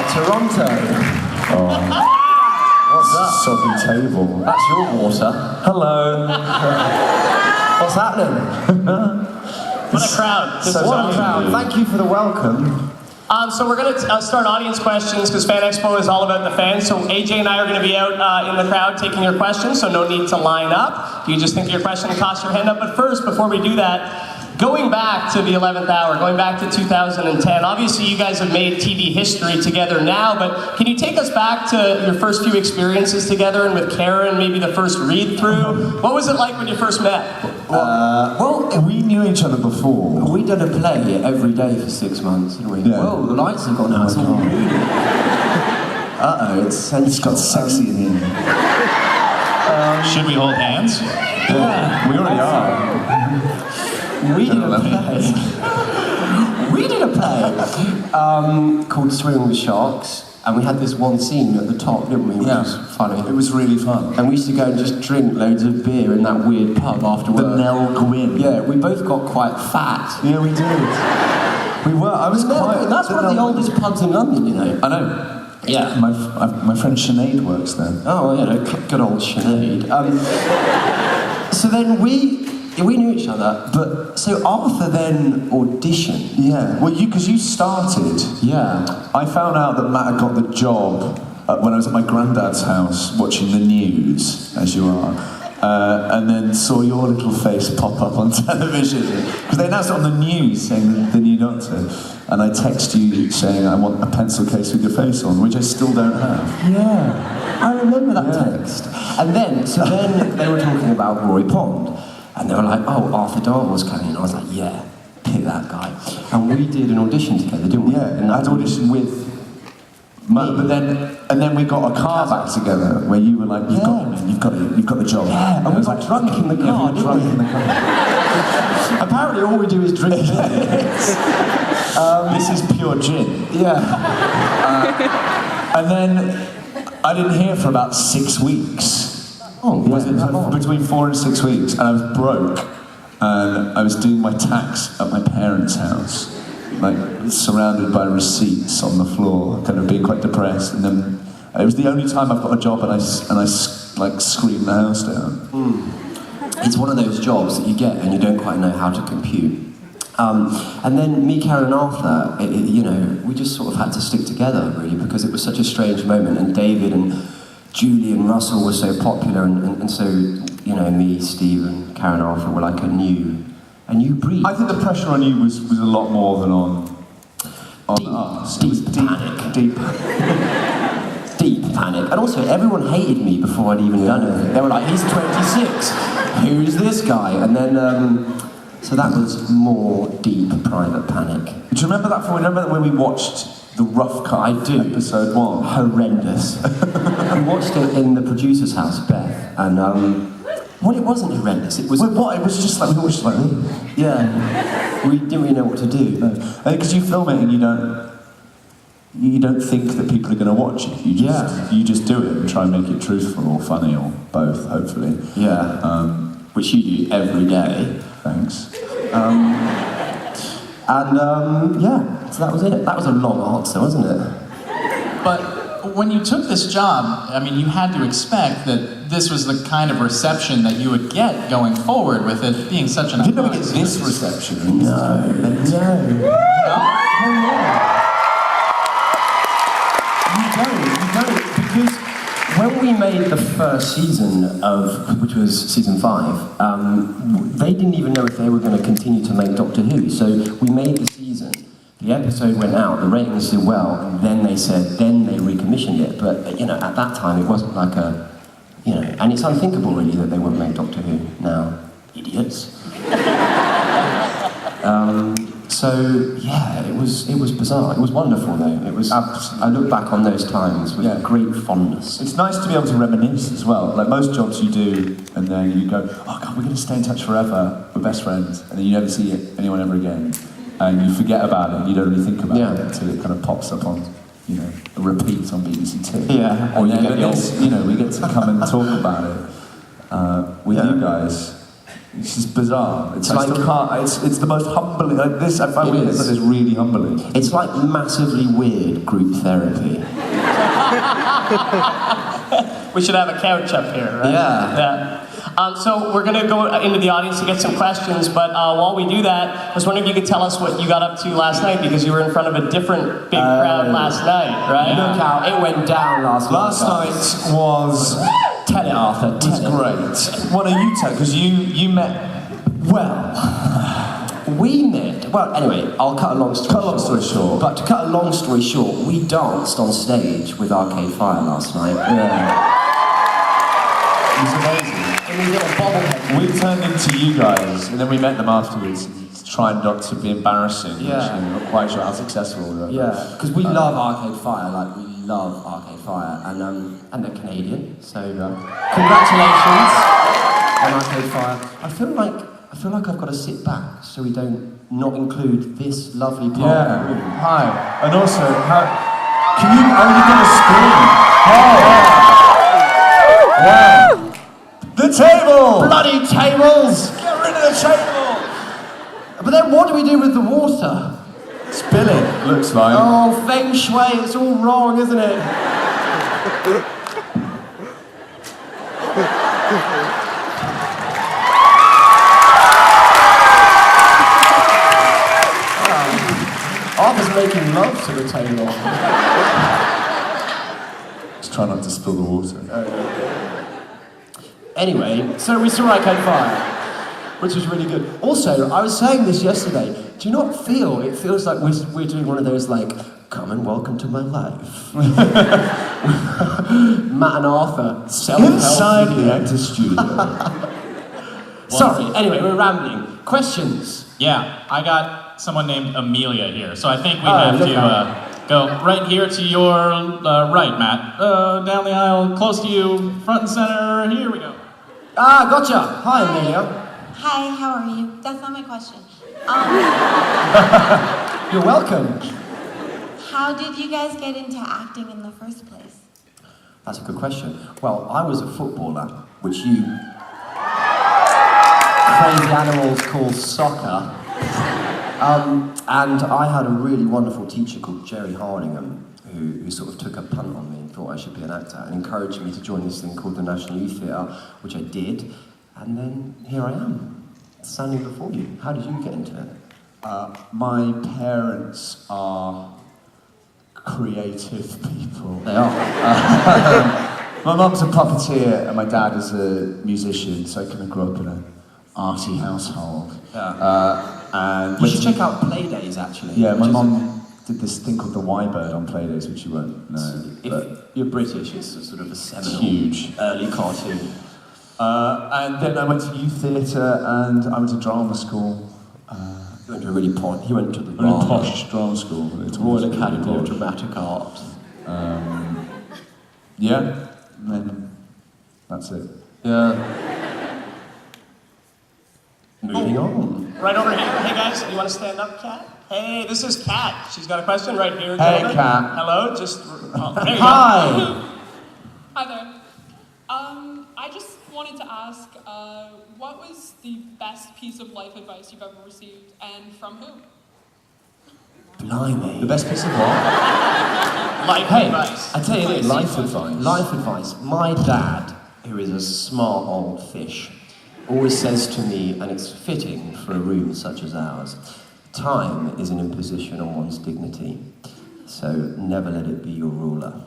Toronto. Oh. What's that? Soggy table. That's your water. Hello. What's happening? What a crowd. So what a crowd. Thank you for the welcome. So we're going to start audience questions because Fan Expo is all about the fans. So AJ and I are going to be out in the crowd taking your questions, so no need to line up. You just think of your question and toss your hand up. But first, before we do that, going back to the 11th hour, going back to 2010, obviously you guys have made TV history together now, but can you take us back to your first few experiences together and with Karen, maybe the first read-through? What was it like when you first met? Well, we knew each other before. We did a play every day for 6 months, didn't we? Yeah. Whoa, the lights have gone out. Uh-oh, it's got sexy in here. Should we hold hands? Yeah, we already are. We did a play called Swimming with Sharks, and we had this one scene at the top, didn't we? Which was funny. It was really fun. And we used to go and just drink loads of beer in that weird pub afterwards. The Nell Gwyn. Yeah, we both got quite fat. Yeah, we did. We were. I was quite. That's one of the oldest pubs in London, you know. I know. Yeah. My friend Sinead works there. Oh, yeah, good old Sinead. So then we knew each other, but so Arthur then auditioned. Yeah, well, because you started. Yeah. I found out that Matt had got the job when I was at my granddad's house watching the news, as you are, and then saw your little face pop up on television because they announced it on the news saying the new Doctor, and I text you saying I want a pencil case with your face on, which I still don't have. Yeah, I remember that text. And then they were talking about Roy Pond. And they were like, oh, Arthur Darvill's coming in. I was like, yeah, pick that guy. And we did an audition together, didn't we? Yeah, and I'd auditioned with Matt, but then we got a car back together where you were like, you've got the job. Yeah, and we got drunk in the car, drunk in the car. Apparently all we do is drink This is pure gin. Yeah. And then I didn't hear for about 6 weeks. Oh, was it between 4 and 6 weeks, and I was broke, and I was doing my tax at my parents' house, like surrounded by receipts on the floor, kind of being quite depressed. And then it was the only time I've got a job, and I like screamed the house down. It's one of those jobs that you get and you don't quite know how to compute. And then me, Karen, and Arthur, we just sort of had to stick together really because it was such a strange moment, and David and Julie and Russell were so popular, and so, me, Steve, and Karen Arthur were like a new breed. I think the pressure on you was a lot more than on us. Deep panic. Deep. Deep panic. And also, everyone hated me before I'd even done it. They were like, he's 26, who's this guy? And then, so that was more deep private panic. Do you remember that? Remember when we watched the rough cut? I do. Episode 1. Horrendous. We watched it in the producer's house, Beth, and well, it wasn't horrendous. It was. Wait, what? It was just like we watched like this. Yeah. We didn't really know what to do. Because you film it and you don't think that people are going to watch it. You just do it and try and make it truthful or funny or both, hopefully. Yeah. Which you do every day. Thanks. Yeah, so that was it. That was a long answer, wasn't it? But when you took this job, I mean, you had to expect that this was the kind of reception that you would get going forward with it being such an... You didn't get this reception. No. You don't, because when we made the first season which was season 5, they didn't even know if they were going to continue to make Doctor Who. So we made the season, the episode went out, the ratings did well, and then they recommissioned it. But at that time it wasn't like and it's unthinkable really that they wouldn't make Doctor Who now. Idiots. So yeah, it was bizarre. It was wonderful though. It was. I look back on those times with great fondness. It's nice to be able to reminisce as well. Like most jobs you do, and then you go, oh God, we're going to stay in touch forever. We're best friends, and then you never see anyone ever again, and you forget about it. And you don't really think about it until it kind of pops up on, a repeat on BBC Two. Yeah, or you get this. We get to come and talk about it with you guys. It's just bizarre. It's like it's the most humbling. Like this, I find this is really humbling. It's like massively weird group therapy. We should have a couch up here, right? Yeah. So we're going to go into the audience to get some questions, but while we do that, I was wondering if you could tell us what you got up to last night, because you were in front of a different big crowd last night, right? Look how it went down last night. Last night was... Tell it, Arthur. It was great. What are you telling? Because you met... Well, we met... Well, anyway, I'll cut a long story short. But to cut a long story short, we danced on stage with Arcade Fire last night. Yeah. It was amazing. And we did a bobblehead. We turned into you guys, and then we met them afterwards, trying not to be embarrassing. Yeah. I'm not quite sure how successful we were. Yeah, because we love Arcade Fire, like we love Arcade Fire, and they're Canadian, so congratulations on Arcade Fire. I feel like I've got to sit back so we don't not include this lovely part of the room. Hi. And also, are you going to scream? Wow. The table! Bloody tables! Get rid of the table! But then what do we do with the water? Spill it, looks like. Oh, feng shui, it's all wrong, isn't it? Arthur's making love to the table. Just try not to spill the water. Anyway, so we saw Arcade Fire, which was really good. Also, I was saying this yesterday, do you not feel, it feels like we're doing one of those like, come and welcome to my life. Matt and Arthur, self-help. Inside the actor's studio. Sorry, anyway, we're rambling. Questions? Yeah, I got someone named Amelia here, so I think we have to go right here to your right, Matt. Down the aisle, close to you, front and center, here we go. Ah, gotcha. Hi, Amelia. Hi, how are you? That's not my question. You're welcome. How did you guys get into acting in the first place? That's a good question. Well, I was a footballer, which you crazy animals call soccer. And I had a really wonderful teacher called Jerry Hardingham, who sort of took a punt on me and thought I should be an actor and encouraged me to join this thing called the National Youth Theatre, which I did. And then here I am, standing before you. How did you get into it? My parents are creative people. They are. My mum's a puppeteer and my dad is a musician, so I kind of grew up in an arty household. Yeah. And you should check out Playdays, actually. Yeah, my mum did this thing called the Y-Bird on Playdays, which you won't know. If you're British, it's sort of a seminal, huge early cartoon. And then I went to youth theatre and I went to drama school. You went to a really he went to the really posh drama school. Royal Academy of Dramatic Art. Yeah, and then that's it. Yeah. Moving on. Right over here. Hey guys, you want to stand up, Kat? Hey, this is Kat. She's got a question right here. Hey, gentlemen. Kat. Hello. Just there you go. Hi. Hi there. I just wanted to ask, what was the best piece of life advice you've ever received, and from who? Blimey. The best piece of what? Life advice. I tell you this. Life advice. Life advice. My dad, who is a smart old fish, always says to me, and it's fitting for a room such as ours, time is an imposition on one's dignity, so never let it be your ruler.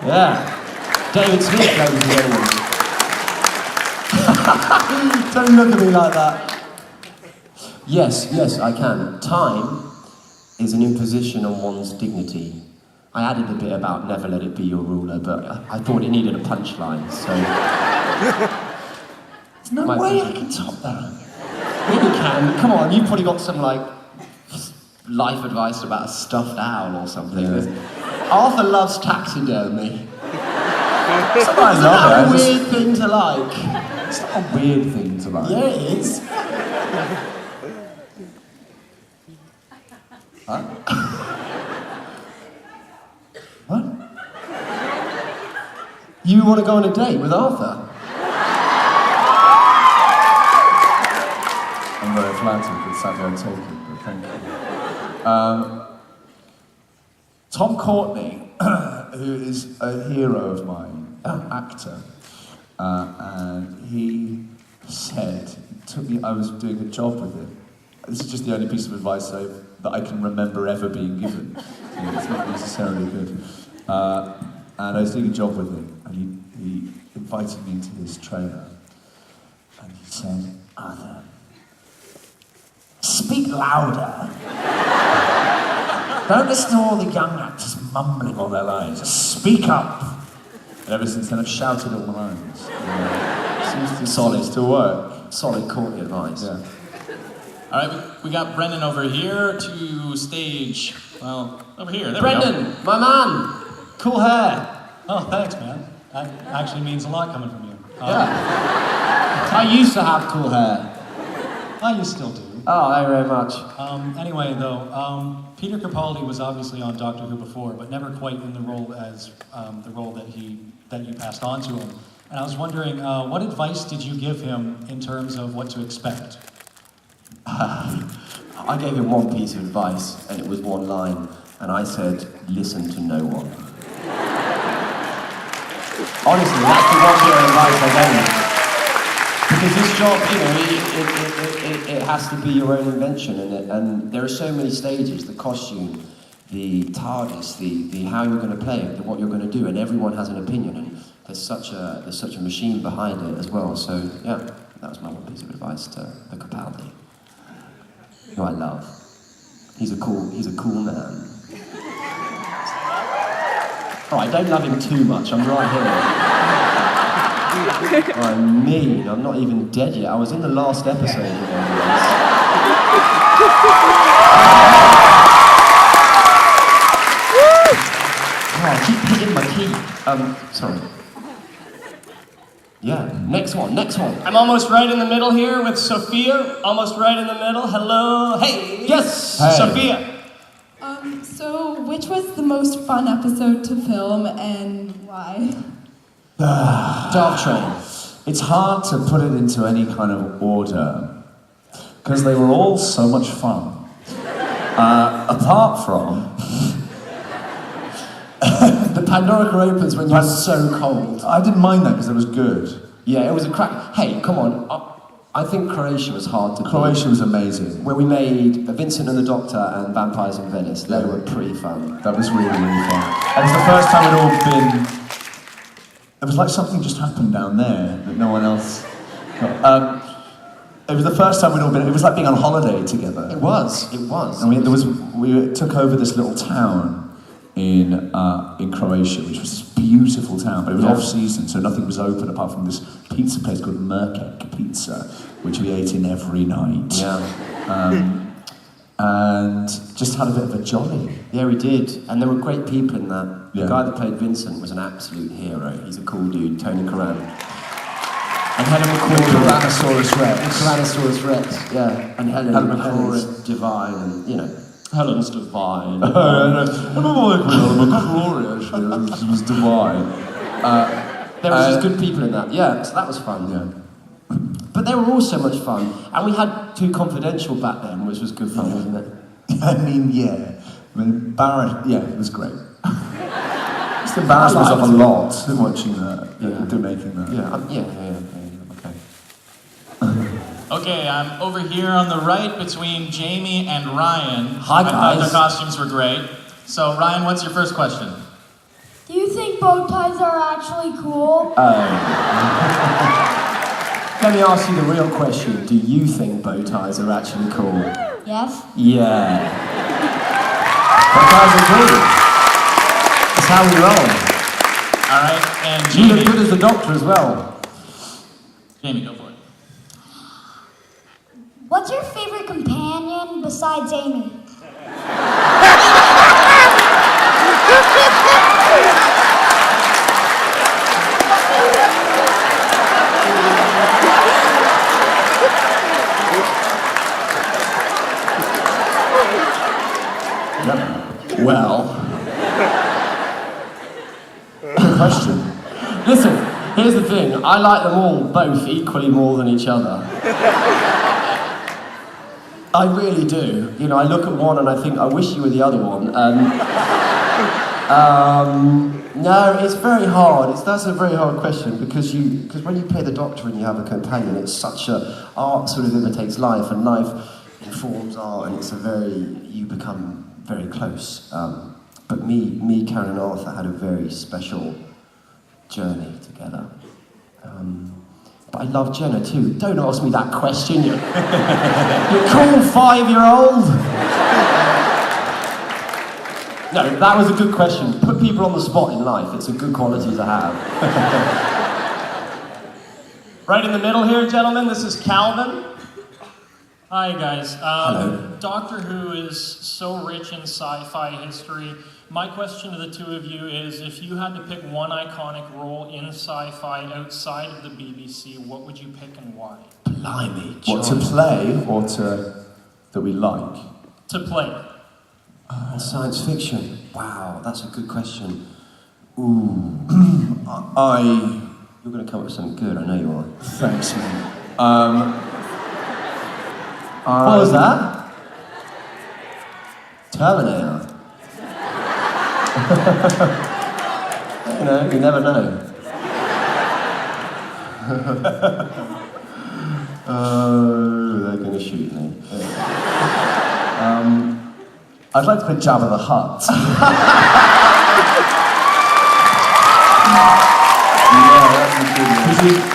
Yeah. David Smith, ladies and gentlemen. Don't look at me like that. Yes, I can. Time is an imposition on one's dignity. I added a bit about never let it be your ruler, but I thought it needed a punchline, so... There's no way I can top that. Yeah, you can. Come on, you've probably got some, like, life advice about a stuffed owl or something. Arthur loves taxidermy. It's not I Isn't love that it. a weird thing to like? It's not a weird thing to like. Yeah, it is. Huh? What? You want to go on a date with Arthur? I'm very flattered, but sadly I'm taken, but thank you. Tom Courtney, who is a hero of mine, actor, and he said, I was doing a job with him. This is just the only piece of advice that I can remember ever being given. So it's not necessarily good. And I was doing a job with him, and he invited me into his trailer, and he said, Arthur, speak louder. Don't listen to all the young actors mumbling all their lines. Just speak up. And ever since then, I've shouted all my lines. Seems to work. Solid Courtney advice. Yeah. All right, we got Brendan over here to stage. Well, over here. There Brendan, we go. my man, cool hair. Oh, thanks, man. That actually means a lot coming from you. Yeah. I used to have cool hair. Oh, you still do. Oh, thank you very much. Anyway, though, Peter Capaldi was obviously on Doctor Who before, but never quite in the role as the role that you passed on to him. And I was wondering, what advice did you give him in terms of what to expect? I gave him one piece of advice, and it was one line, and I said, listen to no one. Honestly, that's the one bit of advice I gave him. Because this job, you know, it has to be your own invention, and there are so many stages, the costume, the TARDIS, the how you're going to play it, what you're going to do, and everyone has an opinion, and there's such a machine behind it as well. So yeah, that was my one piece of advice to the Capaldi, who I love. He's a cool man. All right, don't love him too much. I'm right here. I'm mean. I'm not even dead yet. I was in the last episode of Oh, I keep hitting my key. Sorry. Yeah, next one. I'm almost right in the middle here with Sophia. Almost right in the middle. Hello. Hey. Yes. Hey. Sophia. So which was the most fun episode to film and why? Dark Train. It's hard to put it into any kind of order, because they were all so much fun. Apart from... The Pandora opens when you're so cold. I didn't mind that because it was good. Yeah, it was a crack. Hey, come on. I think Croatia was hard to beat. Croatia was amazing. Where we made Vincent and the Doctor and Vampires in Venice. They were pretty fun. That was really, really fun. And it was the first time we'd all been... It was like something just happened down there that no one else... It was the first time we'd all been... It was like being on holiday together. It was. And we took over this little town in Croatia, which was this beautiful town, but it was off-season, so nothing was open apart from this pizza place called Merkek Pizza, which we ate in every night. Yeah. And just had a bit of a jolly. Yeah, we did. And there were great people in that. The Yeah. guy that played Vincent was an absolute hero. He's a cool dude, Tony Curran. And Helen McCall, Tyrannosaurus Rex. Tyrannosaurus Rex, yeah. And Helen's divine, and, you know, Helen's divine. I don't know why Helen McCall, actually. She was divine. There was just good people in that. Yeah, so that was fun. Yeah. But they were all so much fun. And we had Too Confidential back then, which was good fun, wasn't it? I mean, yeah. I mean, Barrett, yeah, it was great. Just embarrassed myself a lot watching that, making that. Yeah, okay. Okay, I'm over here on the right between Jamie and Ryan. Hi, I thought guys. their costumes were great. So, Ryan, what's your first question? Do you think bow ties are actually cool? Let me ask you the real question. Do you think bow ties are actually cool? Yes. Yeah. Bow ties are cool. That's how we roll. All right, and You look Jamie. good as the Doctor as well. Jamie, go for it. What's your favorite companion besides Amy? Well, Good question. listen, here's the thing. I like them all both equally more than each other. I really do. You know, I look at one and I think, I wish you were the other one. No, it's very hard. That's a very hard question because when you play the Doctor and you have a companion, it's such a art sort of imitates life and life informs art, and you become very close. But me, Karen and Arthur had a very special journey together. But I love Jenna too. Don't ask me that question, you cool 5-year-old. No, that was a good question. Put people on the spot in life. It's a good quality to have. Right in the middle here, gentlemen, this is Calvin. Hi guys. Hello. Doctor Who is so rich in sci-fi history. My question to the two of you is, if you had to pick one iconic role in sci-fi outside of the BBC, what would you pick and why? Blimey, What, to play or that we like? To play. Science fiction. Wow, that's a good question. Ooh. You're going to come up with something good, I know you are. Thanks, man. What was that? Terminator. You know, you never know. They're going to shoot me. I'd like to play Jabba the Hutt. Yeah, that's a good one.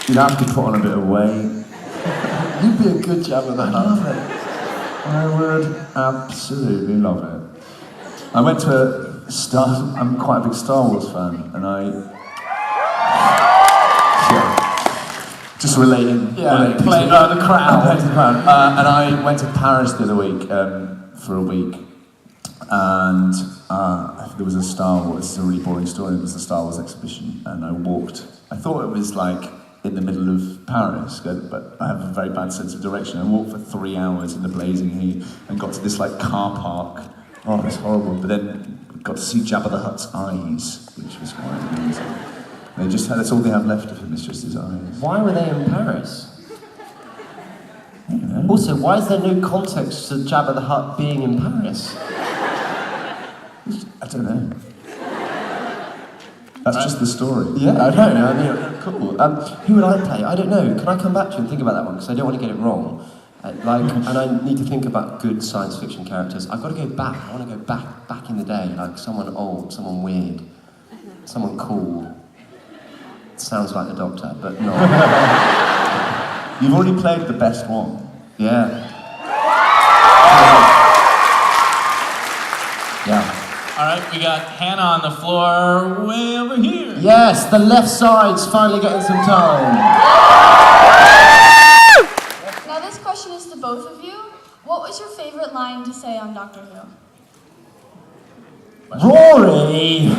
You'd have to put on a bit of weight. You'd be a good Jabba the I Hutt. love it. I would absolutely love it. I went to I'm quite a big Star Wars fan, and just relating. Yeah, play the crowd. And I went to Paris the other week for a week, and there was a Star Wars. This is a really boring story. It was a Star Wars exhibition, and I thought it was like in the middle of Paris, but I have a very bad sense of direction. I walked for 3 hours in the blazing heat and got to this like car park. Oh, it was horrible. But then got to see Jabba the Hutt's eyes, which was quite amazing. That's all they have left of him, is just his eyes. Why were they in Paris? You know. Also, why is there no context to Jabba the Hutt being in Paris? I don't know. That's just the story. Yeah, I don't know. I mean, cool. Who would I play? I don't know. Can I come back to you and think about that one? Because I don't want to get it wrong. And I need to think about good science fiction characters. I've got to go back. I want to go back in the day, like someone old, someone weird, someone cool. Sounds like the Doctor, but not. You've already played the best one. Yeah. Yeah. All right, we got Hannah on the floor way over here. Yes, the left side's finally getting some time. Now this question is to both of you. What was your favorite line to say on Doctor Who? Rory!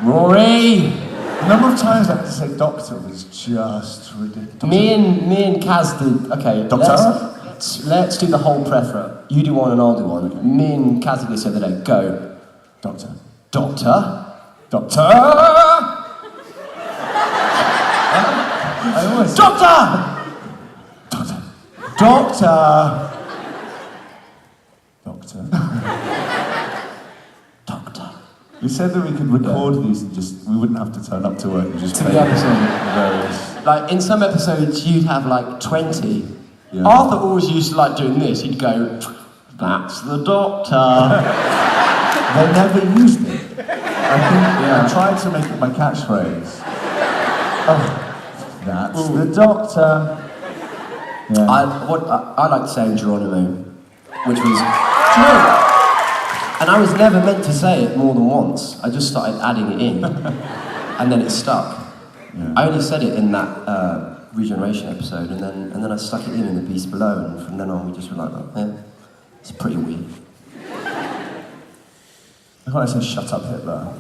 Rory! The number of times I had to say Doctor was just ridiculous. Me and Kaz did. Okay, Doctor? Let's do the whole prefer. You do one and I'll do one. Me and Kaz did this the other day. Go. Doctor. Doctor? Doctor! I always Doctor! Doctor. Doctor! Doctor. Doctor. We said that we could record these and we wouldn't have to turn up to work and just To play the episode. various. Like, in some episodes, you'd have like 20. Yeah. Arthur always used to like doing this. He'd go, "That's the Doctor." They never used it. I tried to make it my catchphrase. Oh, that's the Doctor. Yeah. I like saying Geronimo, which was, do you know, and I was never meant to say it more than once. I just started adding it in, and then it stuck. Yeah. I only said it in that regeneration episode, and then I stuck it in The Beast Below, and from then on we just were like, oh, yeah, it's pretty weird. I can't say shut up Hitler.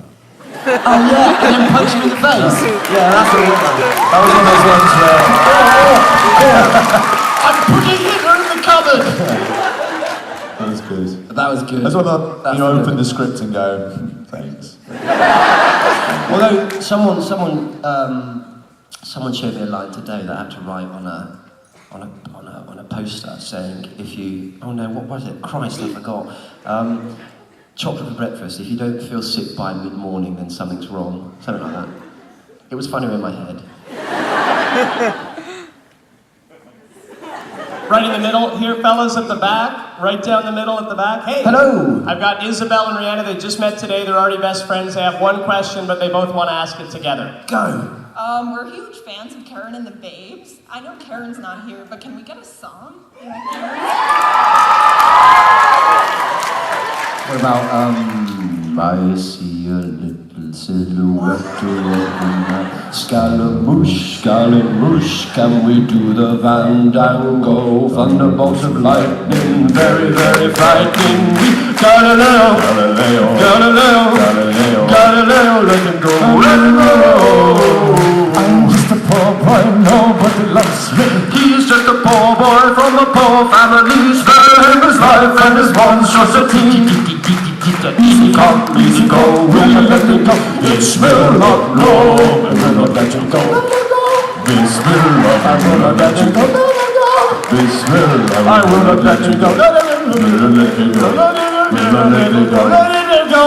Oh yeah, and then punch him in the face. Yeah, that's the winner. That was one of those ones where... I'm putting Hitler in the cupboard! That was good. That was good. That's one of the, you open the script and go, thanks. Although someone showed me a line today that I had to write on a poster saying, if you, oh no, what was it? Christ, I forgot. Chocolate for breakfast. If you don't feel sick by mid-morning, then something's wrong. Something like that. It was funny in my head. Right in the middle here, fellas, at the back. Right down the middle at the back. Hey. Hello. I've got Isabel and Rihanna. They just met today. They're already best friends. They have one question, but they both want to ask it together. Go. We're huge fans of Karen and the Babes. I know Karen's not here, but can we get a song? What about, I see a little silhouette of Scaramouche, Scaramouche, can we do the Fandango? Thunderbolts of lightning, very, very frightening. Galileo, Galileo, Galileo, Galileo, Galileo, let him go, let him go. I'm just a poor boy, nobody loves me. He's just a poor boy from a poor family, sparing his life and his monstrosity. Easy come, easy go, will you let me go? It will not go, I will not let you go. This will not, I will not let you go. This will not, I will not let you go. Will not let you go. Will not let you go. Let it go.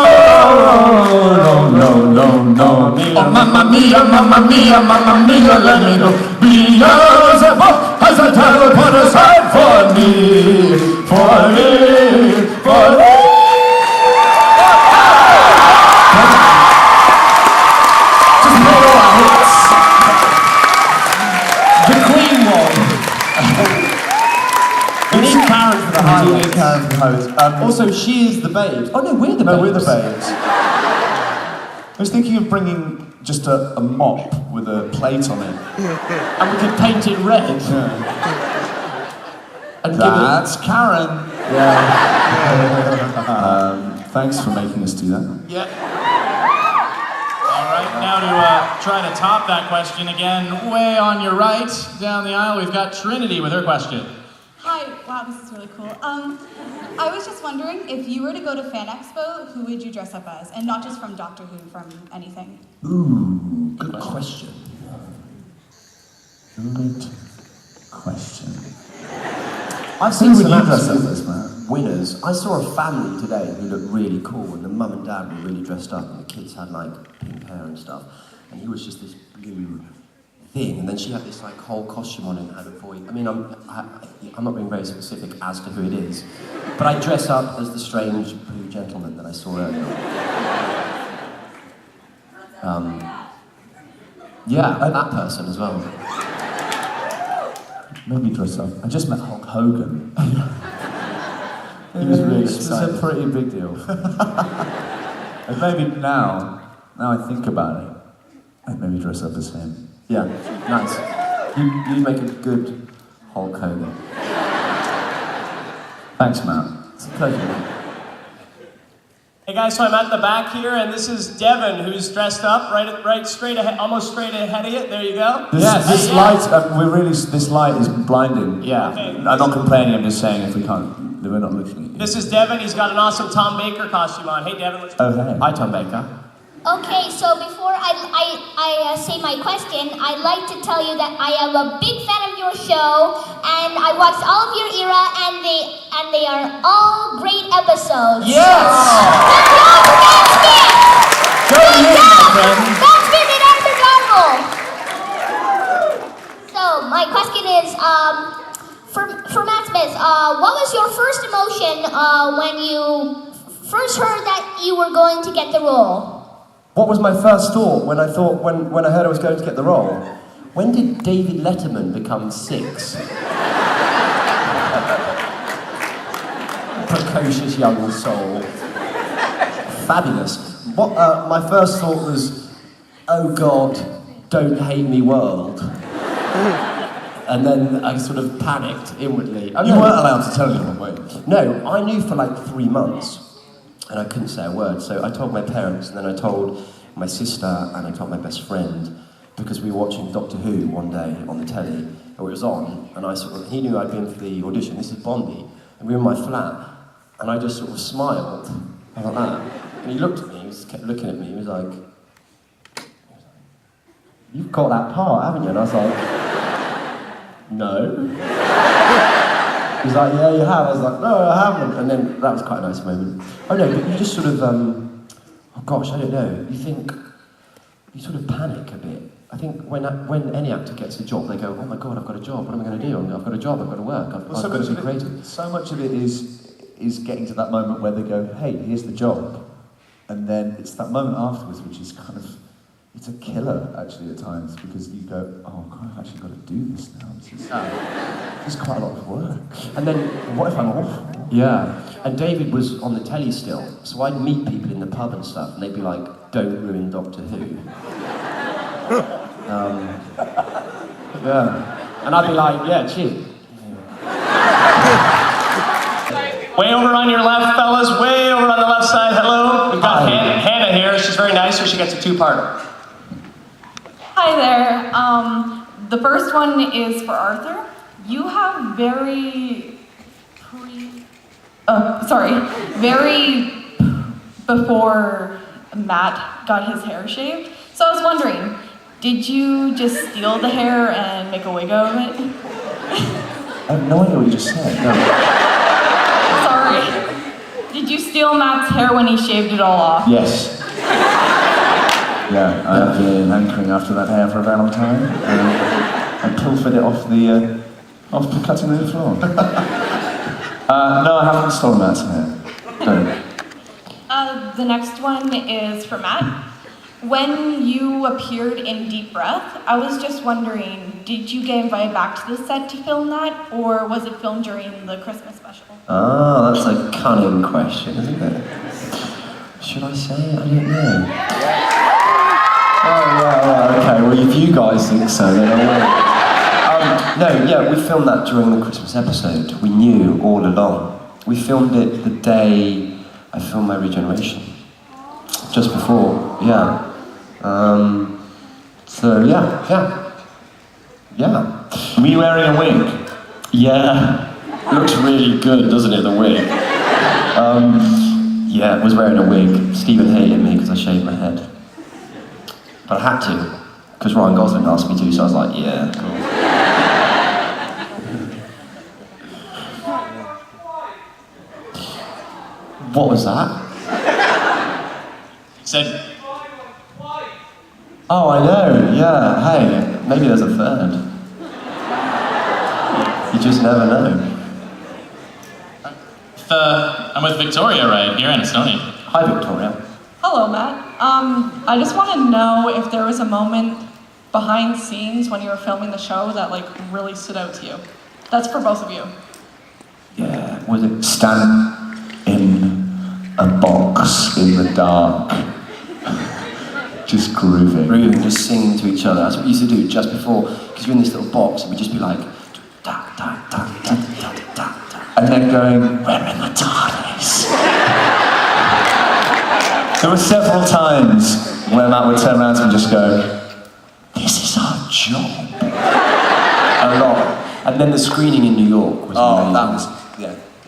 No, no, no, no. Oh, mamma mia, mamma mia, mamma mia, let me go. Beelzebub has a devil put aside for me, for me, for me. The Queen one. We need Karen for the highlights. We need Karen for the highlights. Also, she is the Babes. Oh no, we're the Babes. No, we're the Babes. I was thinking of bringing just a mop with a plate on it. And we could paint it red. Yeah. And That's Karen. Yeah. Thanks for making us do that. Yeah. All right, now to try to top that question again, way on your right, down the aisle, we've got Trinity with her question. Hi, wow, this is really cool. I was just wondering, if you were to go to Fan Expo, who would you dress up as? And not just from Doctor Who, from anything. Ooh, good question. Good question. I've seen some dress up absolute as, man? winners. I saw a family today who looked really cool, and the mum and dad were really dressed up, and the kids had like pink hair and stuff, and he was just this blue thing, and then she had this like whole costume on and had a voice. I mean, I'm not being very specific as to who it is, but I dress up as the strange blue gentleman that I saw earlier. Yeah, that person as well. Maybe dress up. I just met Hulk Hogan. He was really excited. It's a pretty big deal. And maybe now I think about it, I'd maybe dress up as him. Yeah, nice. You make a good Hulk Hogan. Thanks, Matt. It's a pleasure. Hey guys, so I'm at the back here, and this is Devin, who's dressed up right straight ahead, almost straight ahead of you. There you go. This light, this light is blinding. Yeah. Okay. I'm not complaining. I'm just saying if we can't, we're not looking at you. This is Devin. He's got an awesome Tom Baker costume on. Hey Devin, let's go. Oh hey. Hi, Tom Baker. Okay, so before I say my question, I'd like to tell you that I am a big fan of your show, and I watched all of your era, and they are all great episodes. Yes! Good job, Smith and Arthur Darvill. So my question is, for Matt Smith, what was your first emotion when you first heard that you were going to get the role? What was my first thought when I heard I was going to get the role? When did David Letterman become 6? Precocious young soul. Fabulous. What my first thought was, oh God, don't hate me world. And then I sort of panicked inwardly. You weren't allowed to tell anyone, were you? No, I knew for like 3 months, and I couldn't say a word. So I told my parents, and then I told my sister, and I told my best friend, because we were watching Doctor Who one day on the telly, or it was on, and he knew I'd been for the audition. This is Bondi, and we were in my flat, and I just sort of smiled like that. And he looked at me, he just kept looking at me. He was like, "You've got that part, haven't you?" And I was like, "No." He's like, "Yeah, you have." I was like, "No, I haven't." And then that was quite a nice moment. Oh no, but you just sort of, oh gosh, I don't know. You sort of panic a bit. I think when any actor gets a job, they go, "Oh my God, I've got a job. What am I going to do? I've got a job. I've got to work. I've got to be creative." So much of it is getting to that moment where they go, "Hey, here's the job," and then it's that moment afterwards which is kind of, it's a killer actually at times, because you go, "Oh God, I've actually got to do this now. This is quite a lot of work." And then, what if I'm awful? Yeah, and David was on the telly still, so I'd meet people in the pub and stuff, and they'd be like, "Don't ruin Doctor Who." Yeah, and I'd be like, "Yeah, cheers." Way over on your left, fellas. Way over on the left side. Hello. We've got Hannah here. She's very nice, so she gets a 2-parter. Hi there. The first one is for Arthur. You have very before Matt got his hair shaved. So I was wondering, did you just steal the hair and make a wig out of it? I have no idea what you just said. No. Sorry. Did you steal Matt's hair when he shaved it all off? Yes. Yeah, I've been hankering after that hair for a very long time. I pilfered it off the cutting room floor. No, I haven't stolen Matt's hair. No. The next one is for Matt. When you appeared in Deep Breath, I was just wondering, did you get invited back to the set to film that, or was it filmed during the Christmas special? Oh, that's a cunning question, isn't it? Should I say it? I don't know. Oh, yeah, okay, well if you guys think so, then I will. No, yeah, we filmed that during the Christmas episode. We knew all along. We filmed it the day I filmed my regeneration. Just before, yeah. So, yeah. Were you wearing a wig? Yeah. Looks really good, doesn't it, the wig? Yeah, I was wearing a wig. Stephen hated me because I shaved my head. But I had to, because Ryan Gosling asked me to, so I was like, yeah, cool. What was that? He said, "Oh, I know, yeah, hey, maybe there's a third." You just never know. I'm with Victoria right here in Estonia. Hi, Victoria. Hello, Matt. I just want to know if there was a moment behind scenes when you were filming the show that really stood out to you. That's for both of you. Yeah, was it Stand in a box in the dark. Just grooving, just singing to each other? That's what we used to do just before, because you're in this little box, and we'd just be like, da, da, da, da, da, da, da. And then going, "We're in the TARDIS." There were several times where Matt would turn around to me and just go, "This is our job." A lot. And then the screening in New York was amazing.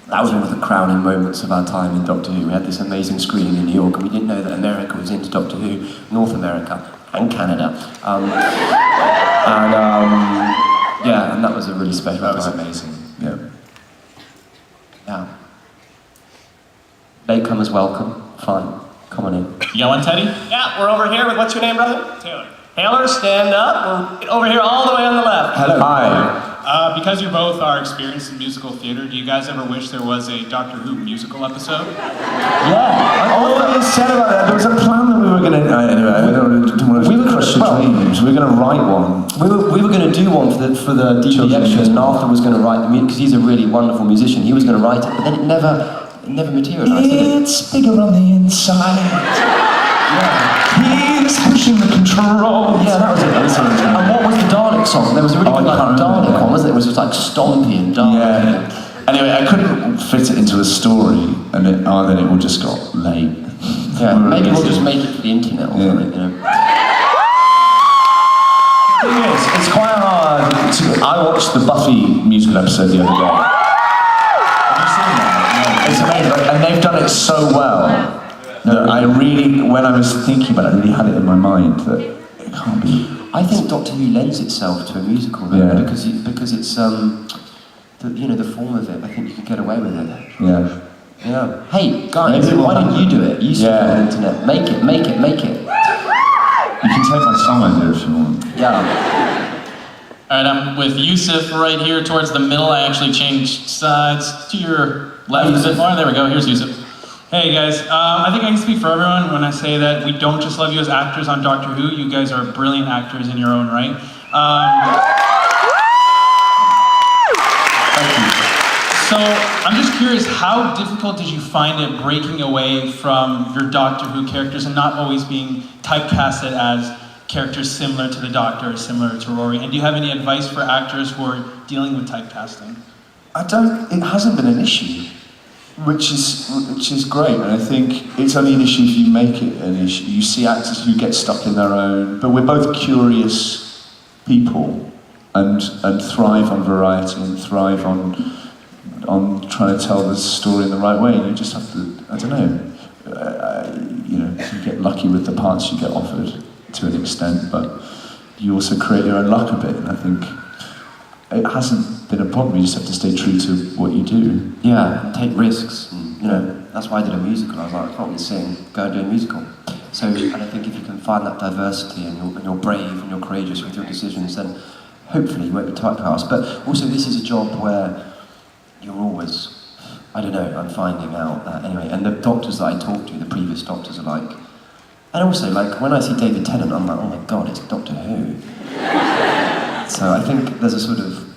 That was one of the crowning moments of our time in Doctor Who. We had this amazing screening in New York, and we didn't know that America was into Doctor Who, North America, and Canada. Yeah, and that was a really special time. That was amazing, yeah. Yeah. Latecomers welcome. Fine. Come on in. You got one, Teddy? yeah, we're over here with, what's your name, brother? Taylor. Taylor, stand up. We're over here all the way on the left. Hello. Hi. Because you both are experienced in musical theater, do you guys ever wish there was a Doctor Who musical episode? Yeah, I always said about that. There was a plan that we were going to. Anyway, I don't want to crush your dreams. We were going to write one. We were going to do one for the DVD extras, and Arthur was going to write the music because he's a really wonderful musician. He was going to write it, but then it never materialised. It's bigger on the inside. Yeah. He's pushing the control. Yeah, that was it. And what was the Dalek song? There was a really good Dalek one, wasn't was just like stompy and dark. Yeah. Anyway, I couldn't fit it into a story, and then it all just got late. Yeah, maybe we'll just make it for the internet or something, you know. The thing is, it's quite hard I watched the Buffy musical episode the other day. Have you seen that? It's amazing, and they've done it so well that I really, when I was thinking about it, I really had it in my mind that it can't be. I think Doctor Who lends itself to a musical, though, because it's the form of it. I think you could get away with it. Yeah. Yeah. Hey guys, why don't you do it? You see it on the internet. Make it. You can take my song idea if you want. Yeah. All right, I'm with Yusuf right here towards the middle. I actually changed sides to your left a bit more. There we go. Here's Yusuf. Hey guys, I think I can speak for everyone when I say that we don't just love you as actors on Doctor Who. You guys are brilliant actors in your own right. Thank you. So I'm just curious, how difficult did you find it breaking away from your Doctor Who characters and not always being typecasted as characters similar to the Doctor or similar to Rory? And do you have any advice for actors who are dealing with typecasting? It hasn't been an issue, which is great, and I think it's only an issue if you make it an issue. You see actors who get stuck in their own, but we're both curious people and thrive on variety and thrive on trying to tell the story in the right way. And you just have to, I don't know, you get lucky with the parts you get offered to an extent, but you also create your own luck a bit, and I think it hasn't been a problem. You just have to stay true to what you do. Yeah, and take risks. And, that's why I did a musical. I was like, I can't really sing, go and do a musical. So, and I think if you can find that diversity and you're brave and you're courageous with your decisions, then hopefully you won't be typecast. But also, this is a job where you're always, I don't know, I'm finding out that anyway. And the doctors that I talk to, the previous doctors are like, and also like when I see David Tennant, I'm like, oh my God, it's Doctor Who. So I think there's a sort of,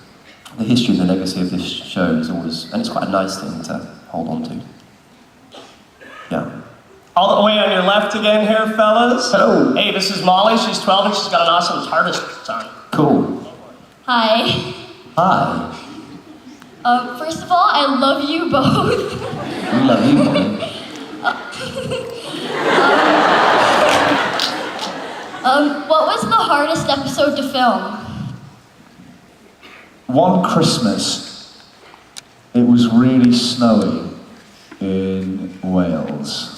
the history and the legacy of this show is always, and it's quite a nice thing to hold on to. Yeah. All the way on your left again here, fellas. Hello. Hey, this is Molly. She's 12 and she's got an awesome TARDIS on. Cool. Hi. Hi. First of all, I love you both. We love you, Molly. What was the hardest episode to film? One Christmas, it was really snowy in Wales,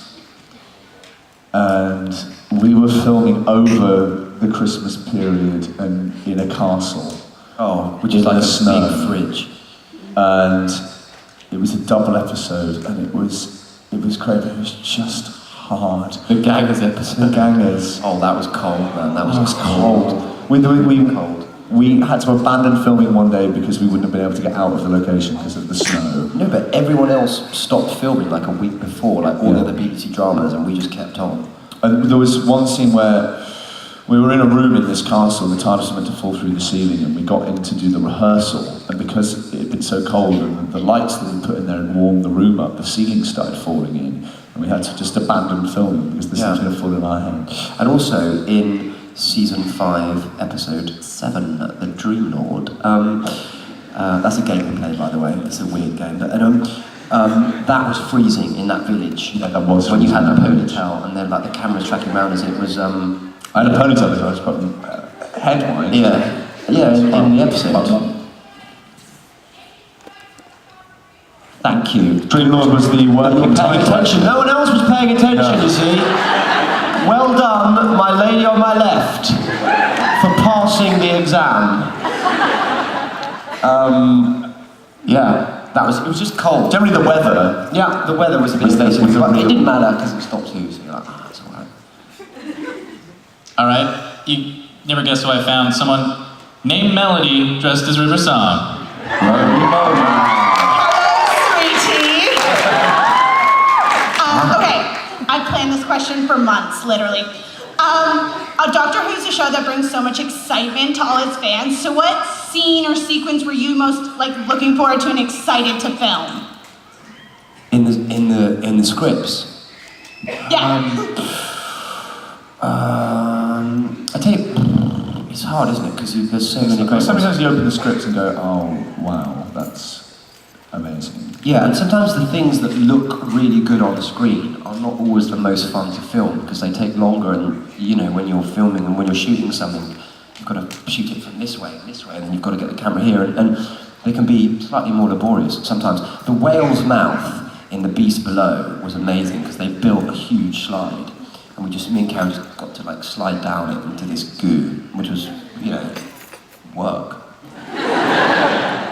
and we were filming over the Christmas period and in a castle. Oh, which is like a big fridge. And it was a double episode, and it was great, but it was just hard. The Gangers episode. The Gangers. Oh, that was cold, man. That was cold. We had to abandon filming one day because we wouldn't have been able to get out of the location because of the snow. No, but everyone else stopped filming like a week before, like all the other BBC dramas, and we just kept on. And there was one scene where we were in a room in this castle, the TARDIS was meant to fall through the ceiling, and we got in to do the rehearsal, and because it had been so cold and the lights that we put in there had warmed the room up, the ceiling started falling in, and we had to just abandon filming because the ceiling's going to fall in our head. And also, in Season 5, Episode 7, The Dream Lord, that's a game we play, by the way, it's a weird game, but, that was freezing in that village. Yeah, that was when you had the ponytail, and then like the camera's tracking around as it was... I had a ponytail because I was probably head-wise. Yeah, in the episode. Thank you. Dream Lord was the working paying attention. No one else was paying attention, you see. Well done, my lady on my left, for passing the exam. It was just cold. Generally the weather. Yeah, the weather was a bit basic, but it didn't matter because it was Doctor Who, so you're like, that's all right. All right, you never guessed who I found. Someone named Melody dressed as River Song. Sweetie. Okay, I've planned this question for months, literally. Doctor Who's a show that brings so much excitement to all its fans. So what scene or sequence were you most looking forward to and excited to film? In the scripts. Yeah. I tell you, it's hard. hard, isn't it? Because there's so many great Sometimes you open the script and go, oh, wow, that's amazing. Yeah, and sometimes the things that look really good on the screen are not always the most fun to film because they take longer, and you know, when you're filming and when you're shooting something, you've got to shoot it from this way, and then you've got to get the camera here, and they can be slightly more laborious sometimes. The whale's mouth in The Beast Below was amazing because they built a huge slide, and me and Karen just got to like slide down it into this goo, which was, you know, work.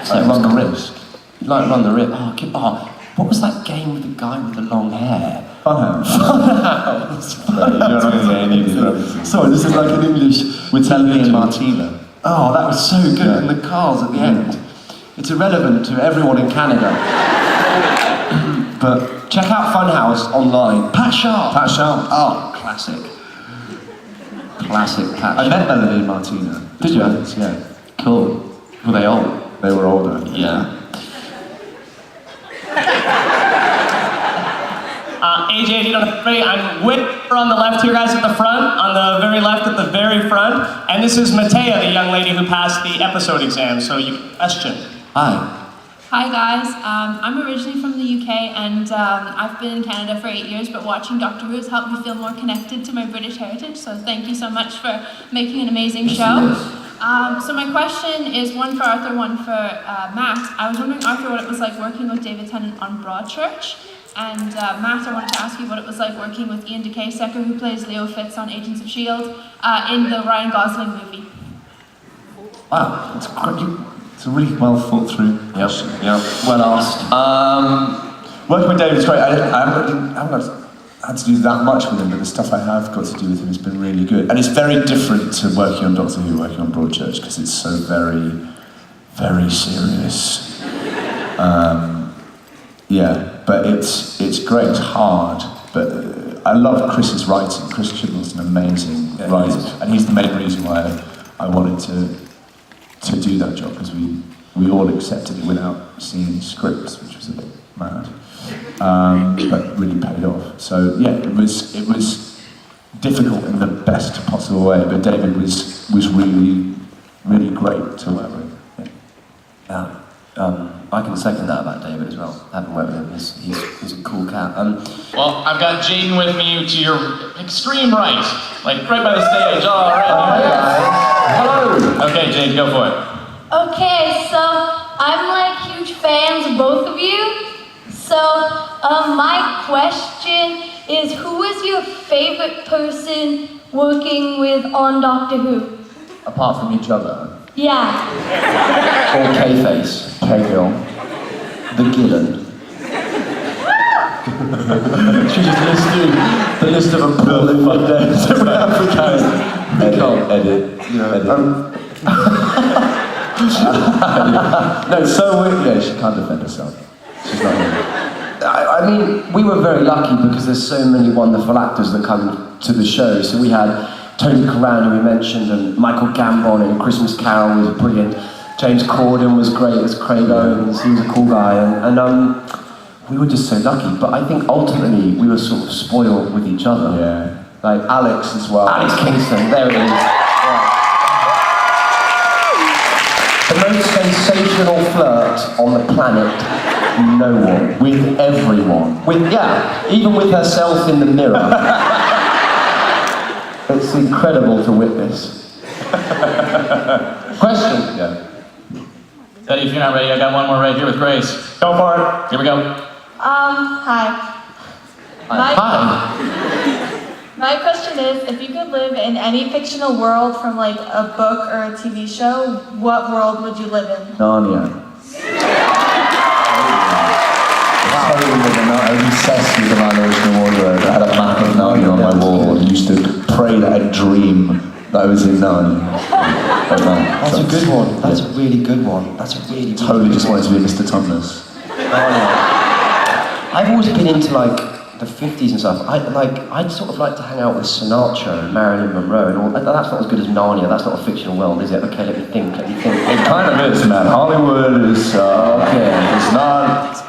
So run the risk. Like Run the Rip. Oh, what was that game with the guy with the long hair? Funhouse. You're not going to say any of these references. Sorry, this is like an English with Telly and Martina. Oh, that was so good, and the cars at the end. It's irrelevant to everyone in Canada. But check out Funhouse online. Pat Sharp. Oh, classic. Classic Pat Sharp. I met Melanie and Martina. Did you? Yeah. Cool. Were they old? They were older. Yeah. AJ, if you don't have to pray, I'm with her on the left here, guys, at the front, on the very left at the very front. And this is Matea, the young lady who passed the episode exam. So you question. Hi. Hi guys, I'm originally from the UK and I've been in Canada for 8 years, but watching Doctor Who has helped me feel more connected to my British heritage, so thank you so much for making an amazing show. So my question is one for Arthur, one for Matt. I was wondering, Arthur, what it was like working with David Tennant on Broadchurch, and Matt, I wanted to ask you what it was like working with Ian DeCasecker, who plays Leo Fitz on Agents of S.H.I.E.L.D., in the Ryan Gosling movie. Wow, that's great. It's a really well thought through question. Yep. Well asked. Working with David is great. I haven't had to do that much with him, but the stuff I have got to do with him has been really good. And it's very different to working on Doctor Who, working on Broadchurch, because it's so very, very serious. Yeah, but it's great. It's hard, but I love Chris's writing. Chris Chibnall's an amazing writer, and he's the main reason why I wanted to do that job, because we all accepted it without seeing scripts, which was a bit mad, but really paid off. So yeah, it was difficult in the best possible way, but David was really great to work with. Yeah. I can second that about David as well. I haven't worked with him. He's a cool cat. Well, I've got Jaden with me to your extreme right, like right by the stage. All right. Hello. Okay, Jaden, go for it. Okay, so I'm like huge fans of both of you. So my question is, who was your favorite person working with on Doctor Who? Apart from each other. Yeah. Or K-Face. K-Girl. The Gillen. She just lists you the list of appalling names every African. Edit. No, so yeah, she can't defend herself. She's not here. I mean, we were very lucky because there's so many wonderful actors that come to the show. So we had Tony Curran, who we mentioned, and Michael Gambon in Christmas Carol was brilliant. James Corden was great as Craig Owens. He was a cool guy, and we were just so lucky. But I think ultimately we were sort of spoiled with each other. Yeah. Like Alex as well. Alex Kingston, there it is. Yeah. The most sensational flirt on the planet. No one. With everyone. Even with herself in the mirror. It's incredible to witness. Question? Yeah. Teddy, if you're not ready, I got one more right here with Grace. Go for it. Here we go. Hi. My question is, if you could live in any fictional world from like a book or a TV show, what world would you live in? Narnia. I was obsessed with the original wardrobe. I had a map of Narnia on my wall and used to pray that I'd dream that I was in Narnia. That's a good one. That's a really good one. Totally just wanted to be Mr. Tumnus. I've always been into like the 50s and stuff. I'd sort of like to hang out with Sinatra and Marilyn Monroe and all. That's not as good as Narnia. That's not a fictional world, is it? Okay, let me think. It kind of is, man. Hollywood is okay. It's not.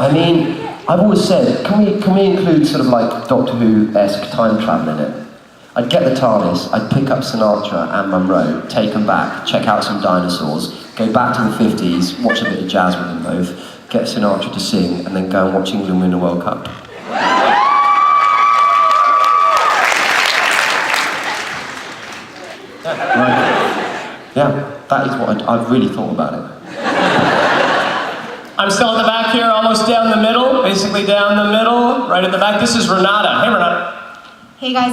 I mean, I've always said, can we include sort of like Doctor Who-esque time travel in it? I I'd get the TARDIS, I'd pick up Sinatra and Monroe, take them back, check out some dinosaurs, go back to the 50s, watch a bit of jazz with them both, get Sinatra to sing, and then go and watch England win the World Cup. Yeah, that is what I've really thought about it. I'm still in the back here, almost down the middle, basically down the middle, right at the back. This is Renata. Hey, Renata. Hey guys,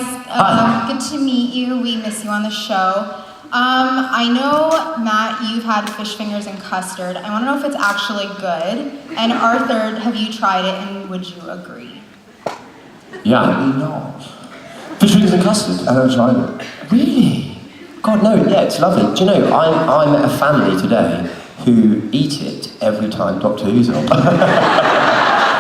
good to meet you. We miss you on the show. I know, Matt, you've had fish fingers and custard. I want to know if it's actually good. And Arthur, have you tried it and would you agree? Yeah. No. Fish fingers and custard? I haven't tried it. Really? God, no, yeah, it's lovely. Do you know, I met a family today who eat it every time Doctor Who's on.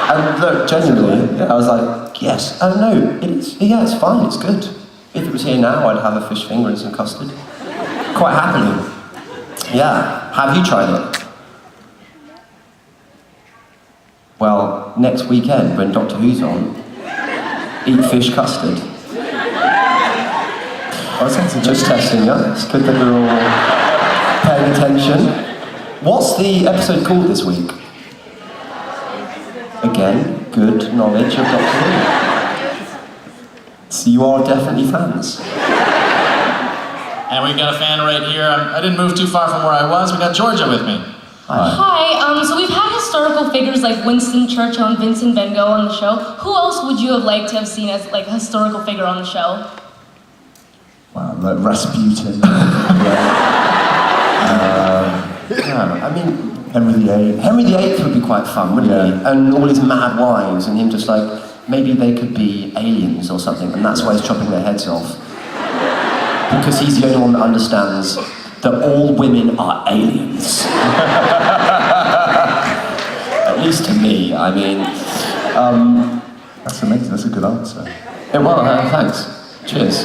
And look, genuinely, I was like, yes. Oh no, it's fine, it's good. If it was here now, I'd have a fish finger and some custard. Quite happily. Yeah. Have you tried it? Well, next weekend, when Doctor Who's on, eat fish custard. Just testing you. It's good that we're all paying attention. What's the episode called this week? Again, good knowledge of Doctor Who. So you are definitely fans. And we've got a fan right here. I didn't move too far from where I was. We got Georgia with me. Hi, so we've had historical figures like Winston Churchill and Vincent van Gogh on the show. Who else would you have liked to have seen as like a historical figure on the show? Wow, like Rasputin. I mean, Henry VIII. Henry VIII would be quite fun, wouldn't he? And all his mad wives, and him just like, maybe they could be aliens or something, and that's why he's chopping their heads off. Because he's the only one that understands that all women are aliens. At least to me, I mean. That's amazing, that's a good answer. Yeah, well, thanks. Cheers.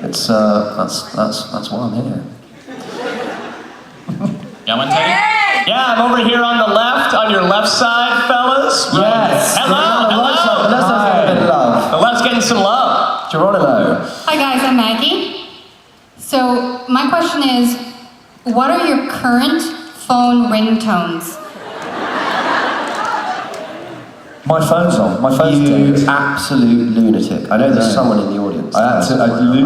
It's, that's why I'm here. Got one, Teddy? Yeah, I'm over here on the left, on your left side, fellas. Yes. Hello, hello. Let's have a bit of love. The left's getting some love. Geronimo. Hi guys, I'm Maggie. So my question is, what are your current phone ringtones? My phone's on. My phone's You dead. absolute lunatic. I know there's someone in the audience. I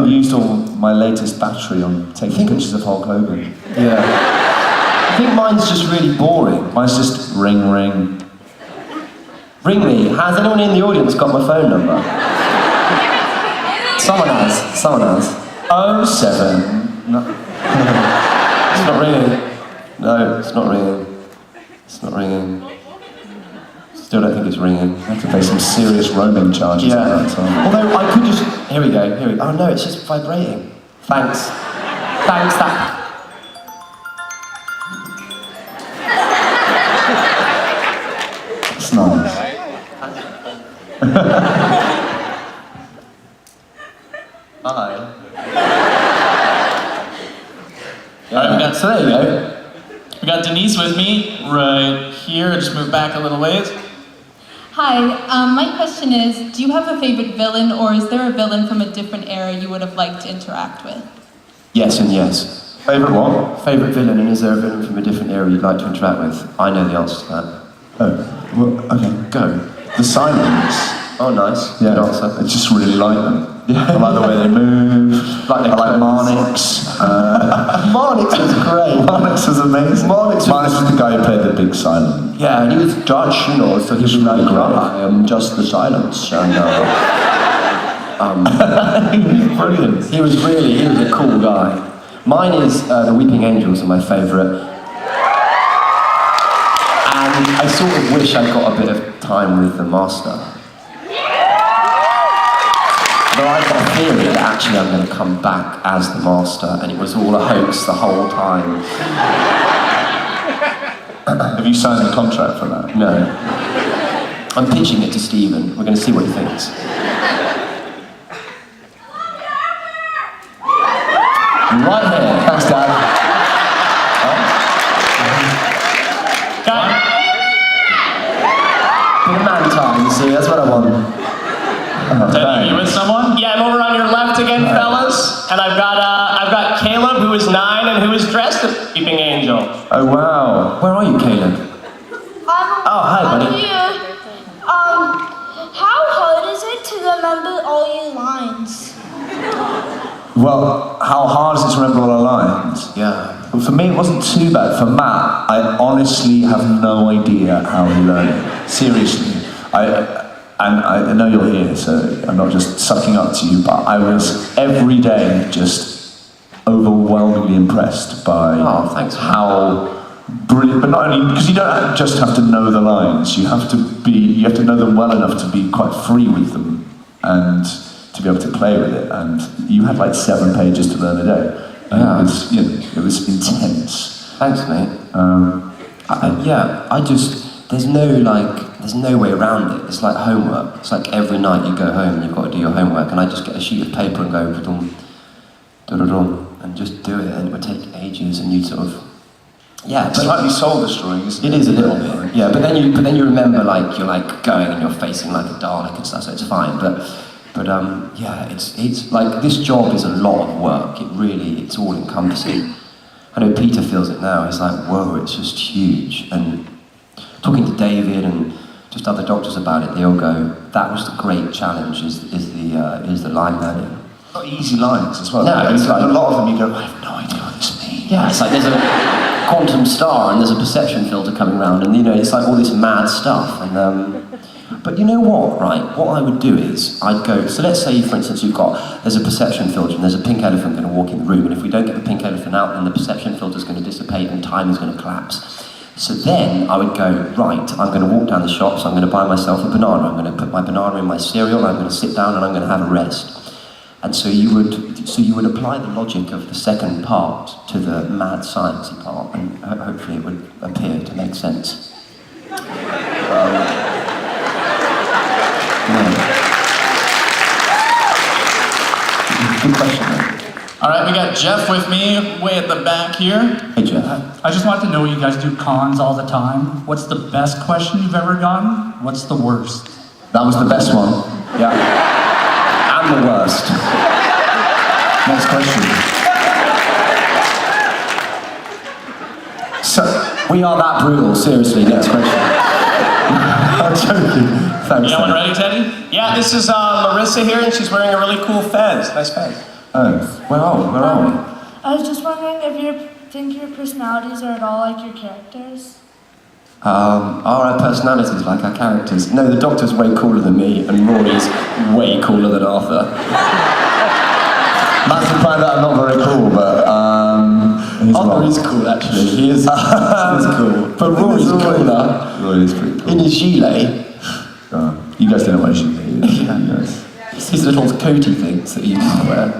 used all my latest battery on taking pictures of Hulk Hogan. Yeah. I think mine's just really boring. Mine's just ring, ring. Ring me. Has anyone in the audience got my phone number? Someone has. 07. No. It's not ringing. No, it's not ringing. It's not ringing. Still don't think it's ringing. I have to pay some serious roaming charges at that time. Although I could just... Here we go. Oh no, it's just vibrating. Thanks. Thanks, that... It's nice. Hi. Alright, so there you go. We got Denise with me right here. Just move back a little ways. Hi, my question is, do you have a favorite villain, or is there a villain from a different era you would have liked to interact with? Yes and yes. Favourite what? Favourite villain, and is there a villain from a different era you'd like to interact with? I know the answer to that. Oh, well, okay. Go. The Silence. Oh, nice. Yeah, good answer. I just really like them. I like the way they move. I like Marnix. Marnix was great. Marnix was amazing. Marnix was the guy who played the big silent. Yeah, and he was Dutch, you know, so he was like, I am just the silence. And, he was brilliant. He was a cool guy. Mine is the Weeping Angels are my favourite. And I sort of wish I got a bit of time with the Master. But I've got a theory that actually I'm going to come back as the Master, and it was all a hoax the whole time. Have you signed a contract for that? No. I'm pitching it to Stephen. We're going to see what he thinks. Right here. Thanks, Dad. Bit of man time, you see, that's what I want. Teddy, are you with someone? Yeah, I'm over on your And I've got Caleb, who is 9 and who is dressed as a weeping angel. Oh, wow. Where are you, Caleb? Oh, hi, buddy. I'm here. How hard is it to remember all your lines? Well, how hard is it to remember all our lines? Yeah. Well, for me, it wasn't too bad. For Matt, I honestly have no idea how he learned it. Seriously. I know you're here, so I'm not just sucking up to you, but I was every day just overwhelmingly impressed by how brilliant, but not only, because you don't just have to know the lines, you have to know them well enough to be quite free with them and to be able to play with it. And you had like 7 pages to learn a day. And it was intense. Thanks, mate. There's no way around it. It's like homework. It's like every night you go home and you've got to do your homework, and I just get a sheet of paper and go da-dum, da-da-dum, and just do it, and it would take ages, and you sort of, It's slightly soul destroying, isn't it? It is a little bit, yeah. But then you remember, like, you're like going and you're facing like a Dalek and stuff, so it's fine. But it's like, this job is a lot of work. It's all encompassing. I know Peter feels it now. He's like, whoa, it's just huge. And talking to David and just other doctors about it, they all go, that was the great challenge, is the line learning. Not easy lines as well. No, it's like a lot of them you go, I have no idea what this means. Yeah, it's like there's a quantum star and there's a perception filter coming around, and it's like all this mad stuff. And but you know what, right? What I would do is I'd go. So let's say, for instance, there's a perception filter and there's a pink elephant going to walk in the room, and if we don't get the pink elephant out, then the perception filter is going to dissipate and time is going to collapse. So then I would go, right, I'm going to walk down the shop, so I'm going to buy myself a banana, I'm going to put my banana in my cereal, I'm going to sit down and I'm going to have a rest. And so you would apply the logic of the second part to the mad sciencey part, and hopefully it would appear to make sense. Good question, mate. All right, we got Jeff with me way at the back here. Hey, Jeff. I just want to know, you guys do cons all the time. What's the best question you've ever gotten? What's the worst? That was the best one. Yeah. And the worst. Next question. So, we are that brutal, seriously, next question. I'm joking. Thanks. You got one ready, Teddy? Yeah, this is Marissa here, and she's wearing a really cool fez. Nice fez. Oh, where are we? I was just wondering if you think your personalities are at all like your characters? Are our personalities like our characters? No, the Doctor's way cooler than me, and Rory's way cooler than Arthur. Matt's implying that I'm not very cool, but Arthur is cool, actually. He is cool. But Rory's cooler. Rory is pretty cool. In his gilet. You guys don't know what a gilet is. It's his little coaty things that he used to wear.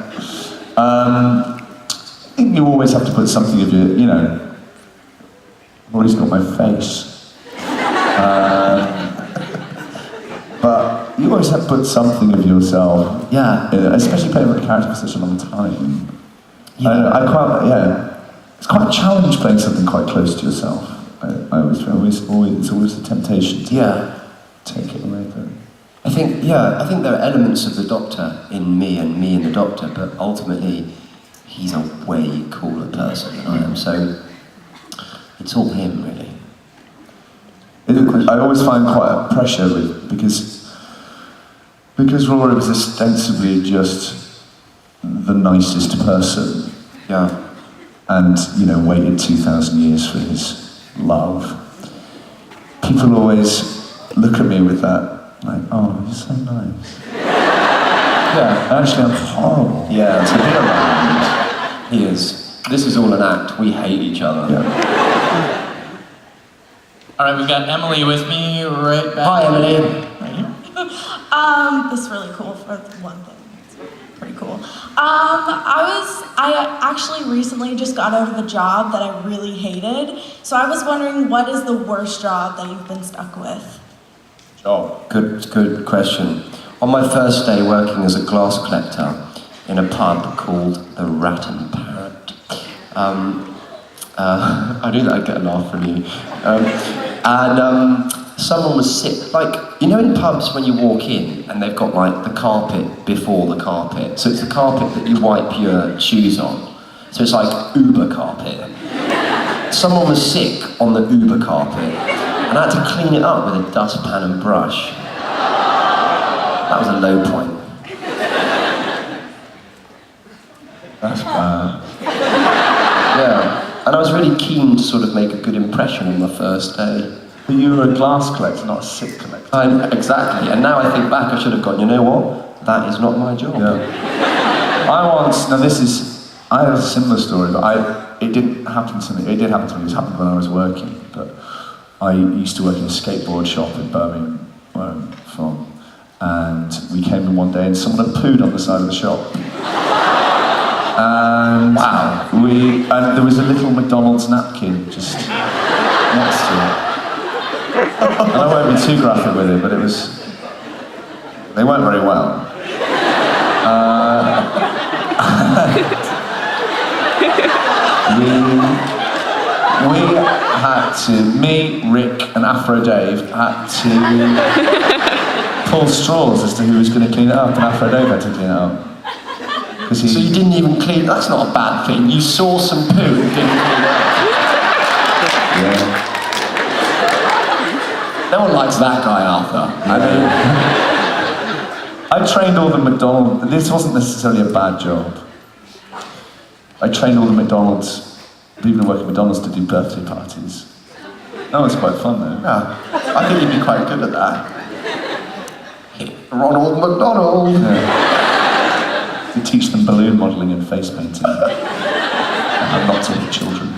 I think you always have to put something of your, Rory's got my face. But you always have to put something of yourself. Yeah. Especially playing with a character for such a long time. It's quite a challenge playing something quite close to yourself. I always feel it's always a temptation to take it away. But I think there are elements of the Doctor in me and me in the Doctor, but ultimately he's a way cooler person than I am, so it's all him, really. I always find quite a pressure because Rory was ostensibly just the nicest person. Yeah. And, waited 2,000 years for his love. People always look at me with that, like, oh, you're so nice. Yeah, actually I'm horrible. Yeah, to be around, he is. This is all an act. We hate each other. Yeah. All right, we've got Emily with me right back. Hi, Emily. Right here. This is really cool for one thing. It's pretty cool. I actually recently just got out of a job that I really hated. So I was wondering, what is the worst job that you've been stuck with? Job. Good question. On my first day working as a glass collector in a pub called the Rat and Parrot, I knew that I'd get a laugh from you. someone was sick. Like, you know in pubs when you walk in and they've got like the carpet before the carpet. So it's the carpet that you wipe your shoes on. So it's like Uber carpet. Someone was sick on the Uber carpet and I had to clean it up with a dustpan and brush. That was a low point. That's bad. Yeah, and I was really keen to sort of make a good impression on the first day. But you were a glass collector, not a sick collector. Exactly, and now I think back, I should have gone, you know what? That is not my job. Yeah. I had a similar story, but it didn't happen to me. It did happen to me, it happened when I was working, but I used to work in a skateboard shop in Birmingham, where I'm from, and we came in one day and someone had pooed on the side of the shop. And and there was a little McDonald's napkin just next to it. And I won't be too graphic with it, but they weren't very well. We had to, Rick and Afro Dave had to pull straws as to who was going to clean it up, and Afro Dave had to clean it up. So you didn't even clean, that's not a bad thing. You saw some poo and didn't clean it up. Yeah. No one likes that guy, Arthur. I mean, I trained all the McDonald's, this wasn't necessarily a bad job. I trained all the McDonald's, people who work at McDonald's to do birthday parties. That was quite fun though. Yeah, I think you'd be quite good at that. Ronald McDonald. Yeah. To teach them balloon modelling and face painting. And not to hit children.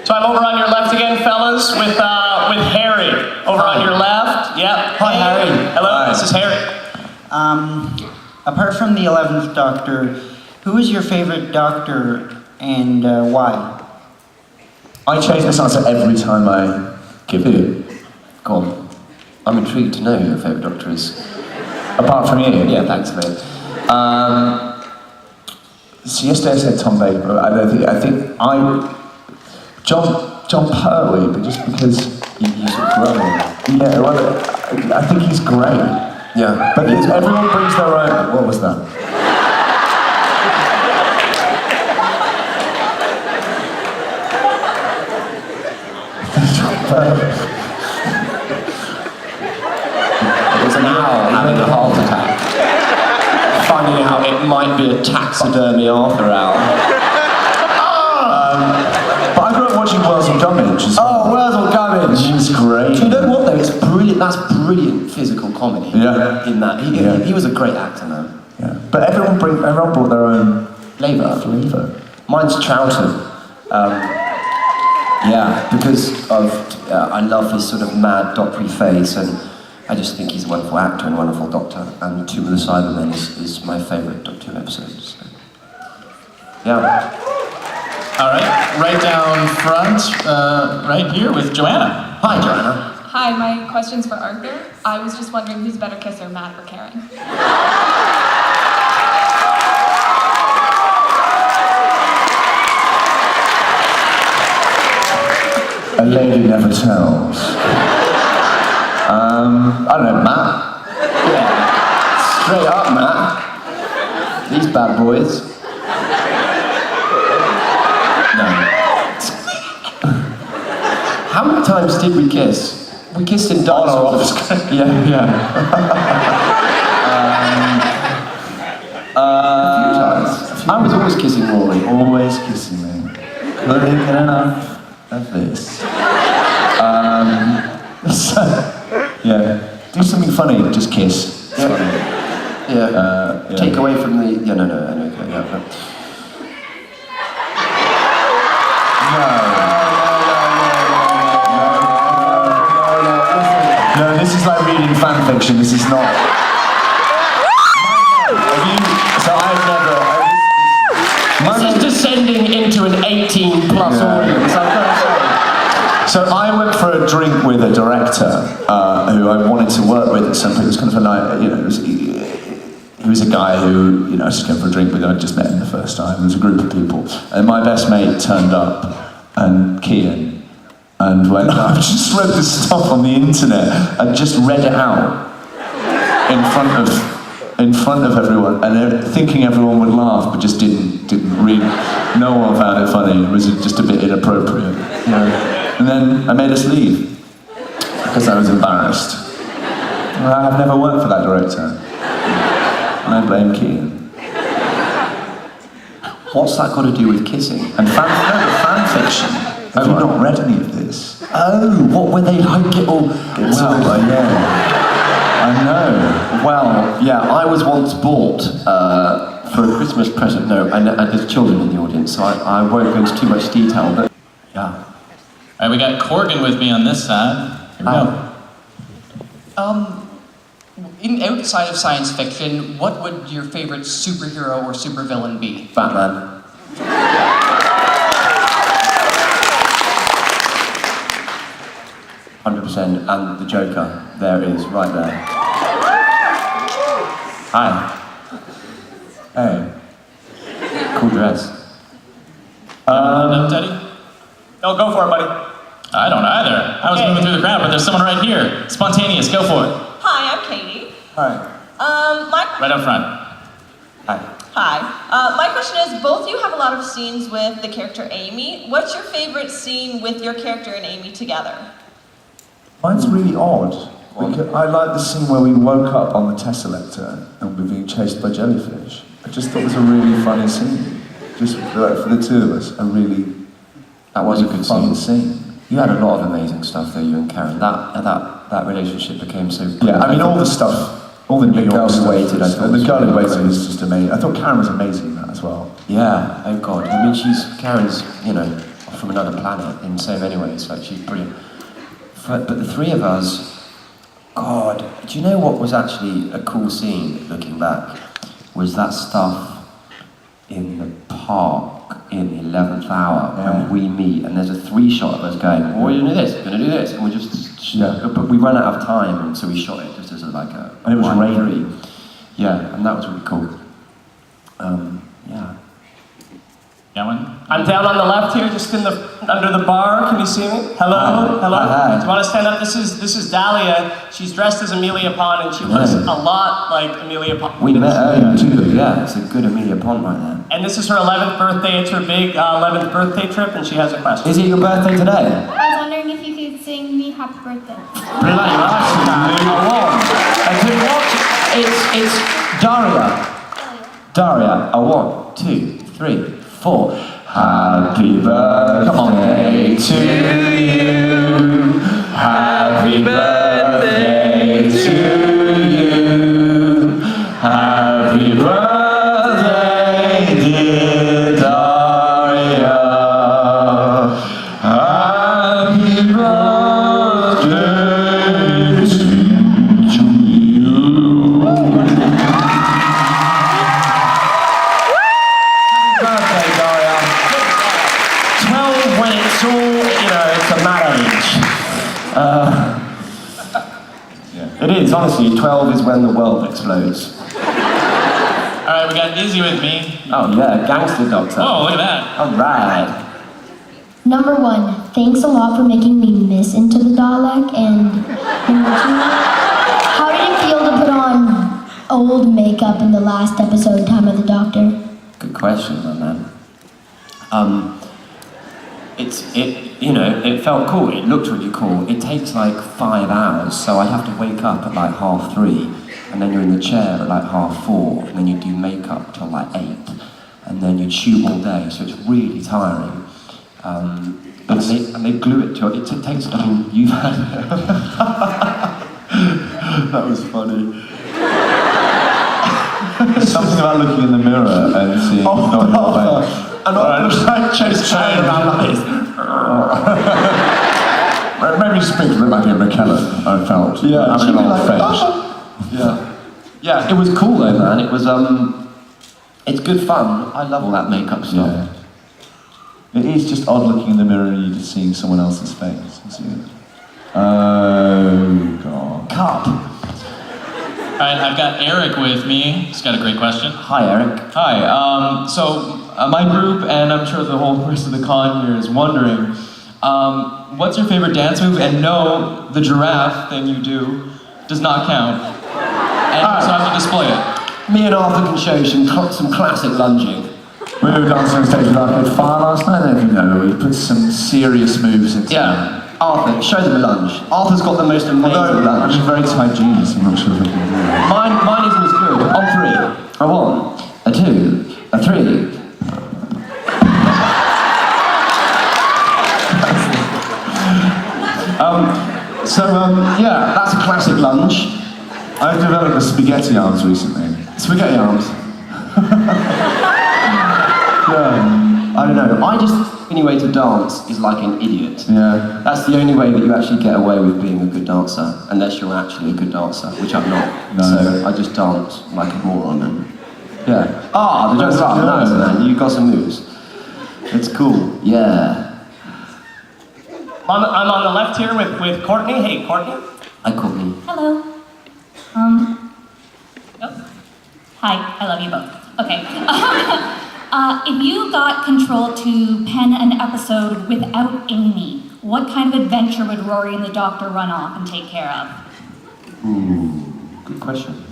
So I'm over on your left again, fellas, with Harry. Over on your left. Yep. Hi, Harry. Hello, Hi. This is Harry. Apart from the 11th Doctor, who is your favorite Doctor and why? I change this answer every time I give it. Go on. I'm intrigued to know who your favourite Doctor is. Apart from you? Yeah, thanks, mate. So yesterday I said Tom Baker, but I think John Pertwee, but just because he's growing. Yeah, well, I think he's great. Yeah. But everyone brings their own. What was that? There's an owl having a heart attack. Finding out it might be a taxidermy Arthur owl. But I grew up watching Wurzel Gummidge as well. Oh, Wurzel Gummidge! He's great. Do you know what though? It's brilliant. That's brilliant physical comedy. Yeah. In that, he was a great actor, man. Yeah. But everyone brought their own flavour. Mine's Troughton. Yeah, because of I love his sort of mad doctory face, and I just think he's a wonderful actor and a wonderful doctor. And Tomb of the Cybermen is my favourite Doctor Who episode. So. Yeah. All right, right down front, right here with Joanna. Hi, Joanna. Hi, my question's for Arthur. I was just wondering who's a better kisser, Matt or Karen? A lady never tells. I don't know, Matt. Yeah. Straight up, Matt. These bad boys. No. How many times did we kiss? We kissed in dance offs. Yeah. A few times. I was always kissing Rory. Always kissing me. Couldn't get enough of this. So, yeah. Do something funny, just kiss. Yeah. Yeah. Take away from the. Yeah, no. Okay, yeah. No, this is like reading fan fiction. This is not. This is descending into an 18+ audience. So I went for a drink with a director who I wanted to work with at some point. It was kind of a night, he was a guy who, I was just going for a drink with him. I just met him the first time. It was a group of people. And my best mate turned up and Kian, and went, I've just read this stuff on the internet. I just read it out in front of everyone, and thinking everyone would laugh, but just didn't really. No one found it funny. It was just a bit inappropriate, you know. And then I made us leave because I was embarrassed. I have never worked for that director, and I blame Kian. What's that got to do with kissing? And fan fiction. Have you not read any of this? Oh, what were they like it all? Well, yeah. I know. Well, yeah, I was once bought for a Christmas present. No, and there's children in the audience, so I won't go into too much detail, but yeah. All right, we got Corgan with me on this side. Here we go. Outside of science fiction, what would your favorite superhero or supervillain be? Batman. 100%, and the Joker. There it is, right there. Hi. Hey. Cool dress. Teddy? No, go for it, buddy. I don't either. I was moving through the crowd, but there's someone right here. Spontaneous, go for it. Hi, I'm Katie. Hi. Right up front. Hi. My question is, both you have a lot of scenes with the character Amy. What's your favorite scene with your character and Amy together? Mine's really odd. I like the scene where we woke up on the Tesselector and we're being chased by jellyfish. I just thought it was a really funny scene. Just for the two of us, that was a good scene. You had a lot of amazing stuff there, you and Karen. That relationship became so good. Yeah, I mean all the stuff, all the New York stuff. The girl who waited was just amazing. I thought Karen was amazing in that as well. Yeah, oh God. I mean, Karen's, you know, from another planet in so many ways. Like, she's brilliant. But the three of us, God, do you know what was actually a cool scene, looking back, was that stuff in the park in the 11th hour when we meet, and there's a 3-shot of us going, oh, we're gonna do this, we're gonna do this, and we just, but we ran out of time, and so we shot it just as and it was rainy. Yeah, and that was really cool. Yeah. I'm down on the left here, just under the bar. Can you see me? Hello, hello. Hi. Do you want to stand up? This is Dahlia. She's dressed as Amelia Pond, and she looks a lot like Amelia Pond. We met her too. Yeah, it's a good Amelia Pond right there. And this is her 11th birthday. It's her big 11th birthday trip, and she has a question. Is it your birthday today? I was wondering if you could sing me happy birthday. Bloody right, I could watch. It's Daria. A 1, 2, 3, 4. Happy birthday to you. Happy birthday to you. Happy birthday, dear Daria. Happy birthday to you. Birthday, Daria. 12 when it's all, you know, it's a mad age. It is, honestly, 12 is when the world explodes. All right, we got Izzy with me. Oh yeah, gangster doctor. Oh, look at that. All right. Number 1, thanks a lot for making me miss Into the Dalek, and number 2, how did it feel to put on old makeup in the last episode, Time of the Doctor? Good question, my man. It felt cool. It looked really cool. It takes like 5 hours, so I have to wake up at like 3:30, and then you're in the chair at like 4:30, and then you do makeup till like 8, and then you shoot all day, so it's really tiring. And they glue it to it. It takes. I mean, you've had. That was funny. Something about looking in the mirror and seeing not your face. And I was like chasing around like this. It made me speak to Rebecca McKellen, I felt. Yeah, having an old face. Yeah, it was cool though, man. It was it's good fun. I love all that makeup stuff. Yeah. It is just odd looking in the mirror and you just seeing someone else's face. Oh God. Cup. right, I've got Eric with me. He's got a great question. Hi, Eric. Hi. My group, and I'm sure the whole rest of the con here, is wondering, what's your favorite dance move? And no, the giraffe thing you do does not count. And you also have to display it. Me and Arthur can show you some classic lunging. We were dancing on stage with Arcade Fire last night, I don't know if you know, we put some serious moves into Arthur, show them a lunge. Arthur's got the most amazing lunge. I'm a very tight genius, I'm not sure if I can do it. Mine isn't as good. On 3. A 1, a 2, a 3. Yeah, that's a classic lunge. I've developed the spaghetti arms recently. Spaghetti arms. Yeah, I don't know. I just think the only way to dance is like an idiot. Yeah. That's the only way that you actually get away with being a good dancer, unless you're actually a good dancer, which I'm not. No. So I just dance like a moron. And yeah. The joke's up. Nice, man. You got some moves. It's cool. Yeah. I'm on the left here with Courtney. Hey, Courtney. Hi, Courtney. Hello. Hi, I love you both. Okay. If you got control to pen an episode without Amy, what kind of adventure would Rory and the Doctor run off and take care of? Good question.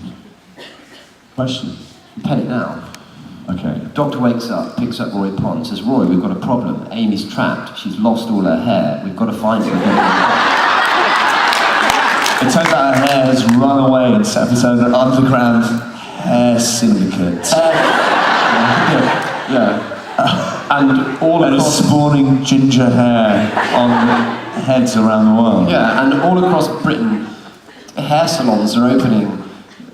Question? Pen it now. Okay. Doctor wakes up, picks up Rory Pond, says, Rory, we've got a problem. Amy's trapped. She's lost all her hair. We've got to find her. It turns out her hair has run away and set up its own underground hair syndicate. And all and across... spawning ginger hair on heads around the world. Yeah, and all across Britain, hair salons are opening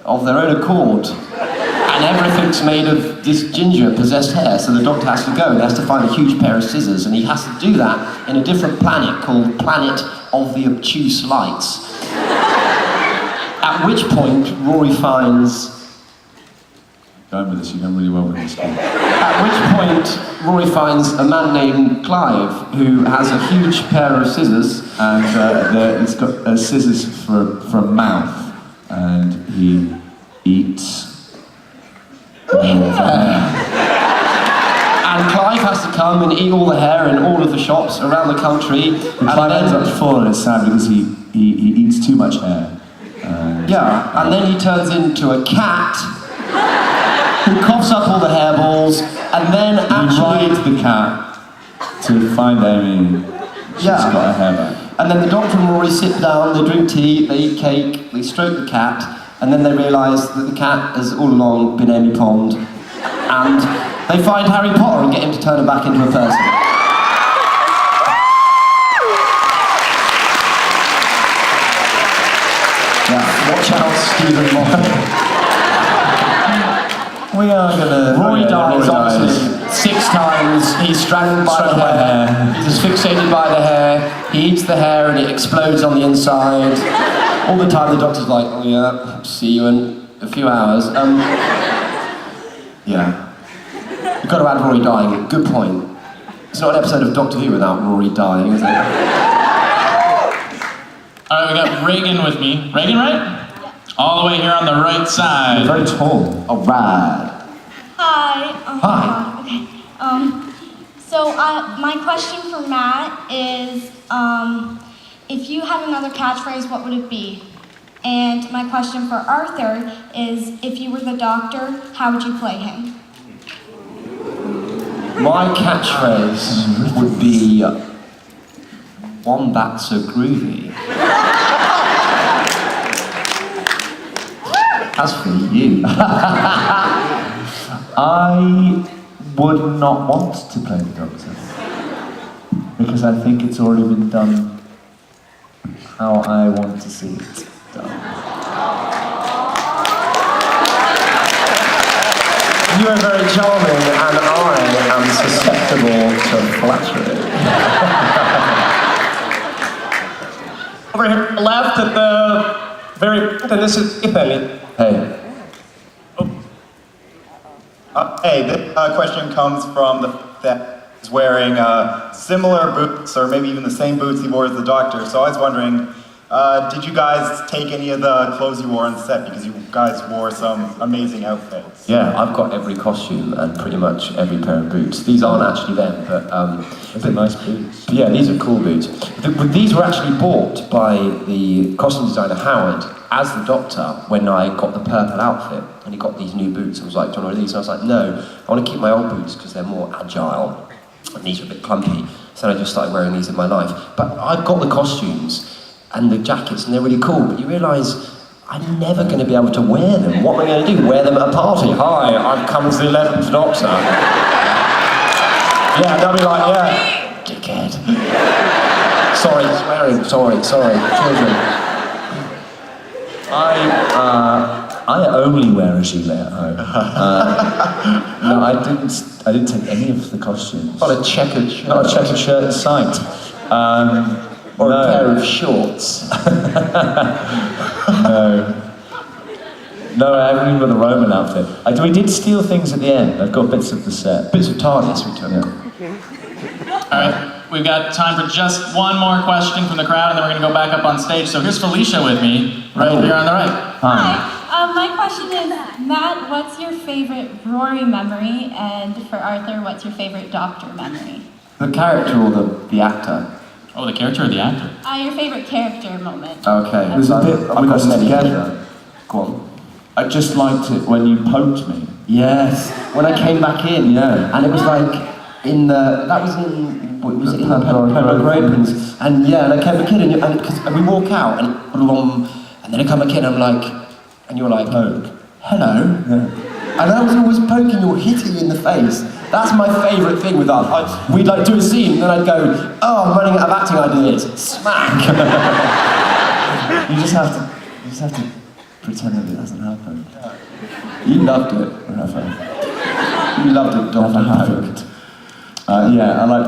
of their own accord. And everything's made of this ginger possessed hair, so the Doctor has to go and he has to find a huge pair of scissors, and he has to do that in a different planet called Planet of the Obtuse Lights. At which point, Rory finds... Going with this, you're going really well with this. At which point, Rory finds a man named Clive who has a huge pair of scissors, and it's got scissors for a mouth, and he eats. And Clive has to come and eat all the hair in all of the shops around the country. And Clive ends up falling, it's sad because he eats too much hair. And then he turns into a cat who coughs up all the hairballs, and then actually... He rides the cat to find Amy. She's got her hair back. And then the Doctor and Rory sit down, they drink tea, they eat cake, they stroke the cat, and then they realise that the cat has all along been Amy Pond, and they find Harry Potter and get him to turn her back into a person. Watch out, Stephen Moffat. We are gonna... Rory dies, obviously, 6 times. He's strangled by the hair. He's asphyxiated by the hair. He eats the hair and it explodes on the inside. All the time the Doctor's like, oh yeah, see you in a few hours. Yeah. You've got to add Rory dying. Good point. It's not an episode of Doctor Who without Rory dying, is it? Alright, we got Reagan with me. Reagan, right? Yeah. All the way here on the right side. You're very tall. Alright. Hi. Hi. Okay. So my question for Matt is, if you had another catchphrase, what would it be? And my question for Arthur is, if you were the Doctor, how would you play him? My catchphrase would be, Wombat's so groovy. As for you. I would not want to play the Doctor. Because I think it's already been done how I want to see it done. You are very charming, and I am susceptible to flattery. Over here, left at the very, and this is Ipeni. Hey. Hey, this question comes from the that is wearing similar boots, or maybe even the same boots he wore as the Doctor. So I was wondering, Did you guys take any of the clothes you wore on set? Because you guys wore some amazing outfits. Yeah, I've got every costume and pretty much every pair of boots. These aren't actually them, but those are nice boots. Yeah, these are cool boots. These were actually bought by the costume designer Howard as the Doctor when I got the purple outfit, and he got these new boots. I was like, do you want to wear these? And I was like, no, I want to keep my old boots because they're more agile, and these are a bit clumpy. So I just started wearing these in my life. But I've got the costumes and the jackets, and they're really cool, but you realise I'm never going to be able to wear them. What am I going to do? Wear them at a party? Hi, I've come as the 11th Doctor. Yeah, they'll be like, yeah, dickhead. Sorry, swearing, sorry, children. I only wear a gilet at home. No, I didn't take any of the costumes. Not a checkered shirt. Not a checkered shirt in sight. Or a pair of shorts. No, I haven't even got the Roman outfit. We did steal things at the end. I've got bits of the set. Bits of TARDIS we took. Yeah. All right, we've got time for just one more question from the crowd, and then we're going to go back up on stage. So here's Felicia with me, right here on the right. Hi. My question is, Matt, what's your favorite Rory memory? And for Arthur, what's your favorite Doctor memory? The character or the actor? Oh, the character or the actor? Your favorite character moment. Okay. There's a bit I've got many together. Go on. I just liked it when you poked me. Yes. When I came back in. Yeah. And it was like that was in the Pembroke Opens? And yeah, and I came back in and we walk out and then I come back in and I'm like, and you're like, poke. Hello. Yeah. And I was always poking or hitting you in the face. That's my favourite thing with us. We'd like do a scene, and then I'd go, oh, I'm running out of acting ideas. Smack! You just have to pretend that it doesn't happen. You loved it. You loved it, Dr. Perfect. Yeah, I like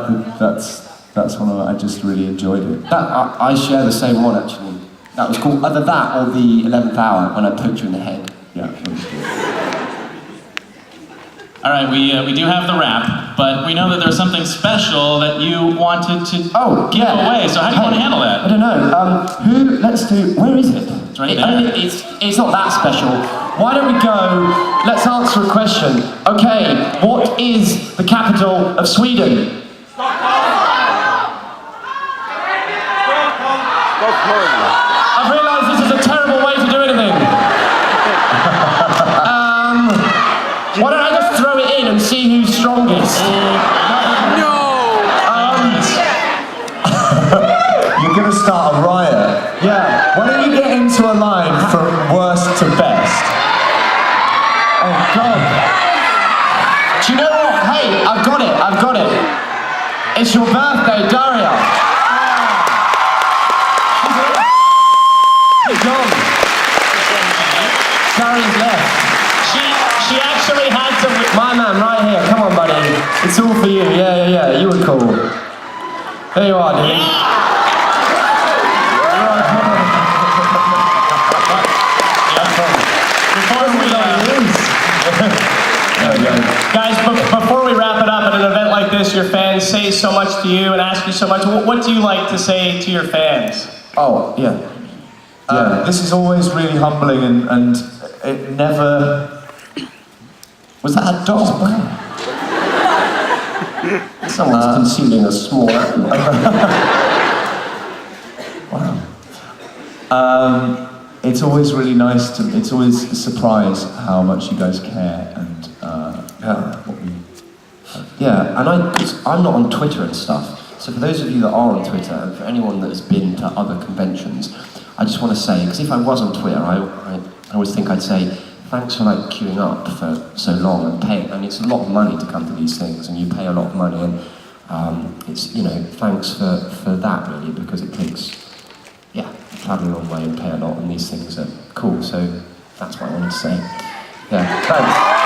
that's one of I just really enjoyed it. I share the same one actually. That was cool. Either that or the 11th hour when I poked you in the head. Yeah, that was good. All right, we do have the wrap, but we know that there's something special that you wanted to give away. So how do you want to handle that? I don't know. Where is it? It's right there. It's not that special. Why don't we go, let's answer a question. Okay, what is the capital of Sweden? I've realised this is a terrible way to do anything. Why don't I just throw it in and see who's strongest? You're going to start a riot. Yeah. Why don't you get into a line from worst to best? Oh, God. Do you know what? Hey, I've got it. It's your birthday, Daria. She's gone. Daria's left. She actually had to... My man, right here. Come on, buddy. It's all for you. Yeah. You were cool. There you are, dude. Guys, before we wrap it up, at an event like this, your fans say so much to you and ask you so much. What do you like to say to your fans? Oh, yeah. This is always really humbling and it never... Was that a dog? Someone's concealing a small animal. Wow. It's always really nice it's always a surprise how much you guys care and what we... Yeah, and I'm not on Twitter and stuff, so for those of you that are on Twitter, and for anyone that has been to other conventions, I just want to say, because if I was on Twitter, I always think I'd say, thanks for queuing up for so long and paying, and it's a lot of money to come to these things, and you pay a lot of money, and it's, thanks for that really, because it takes, you travel a long way and pay a lot, and these things are cool, so that's what I wanted to say. Yeah, thanks.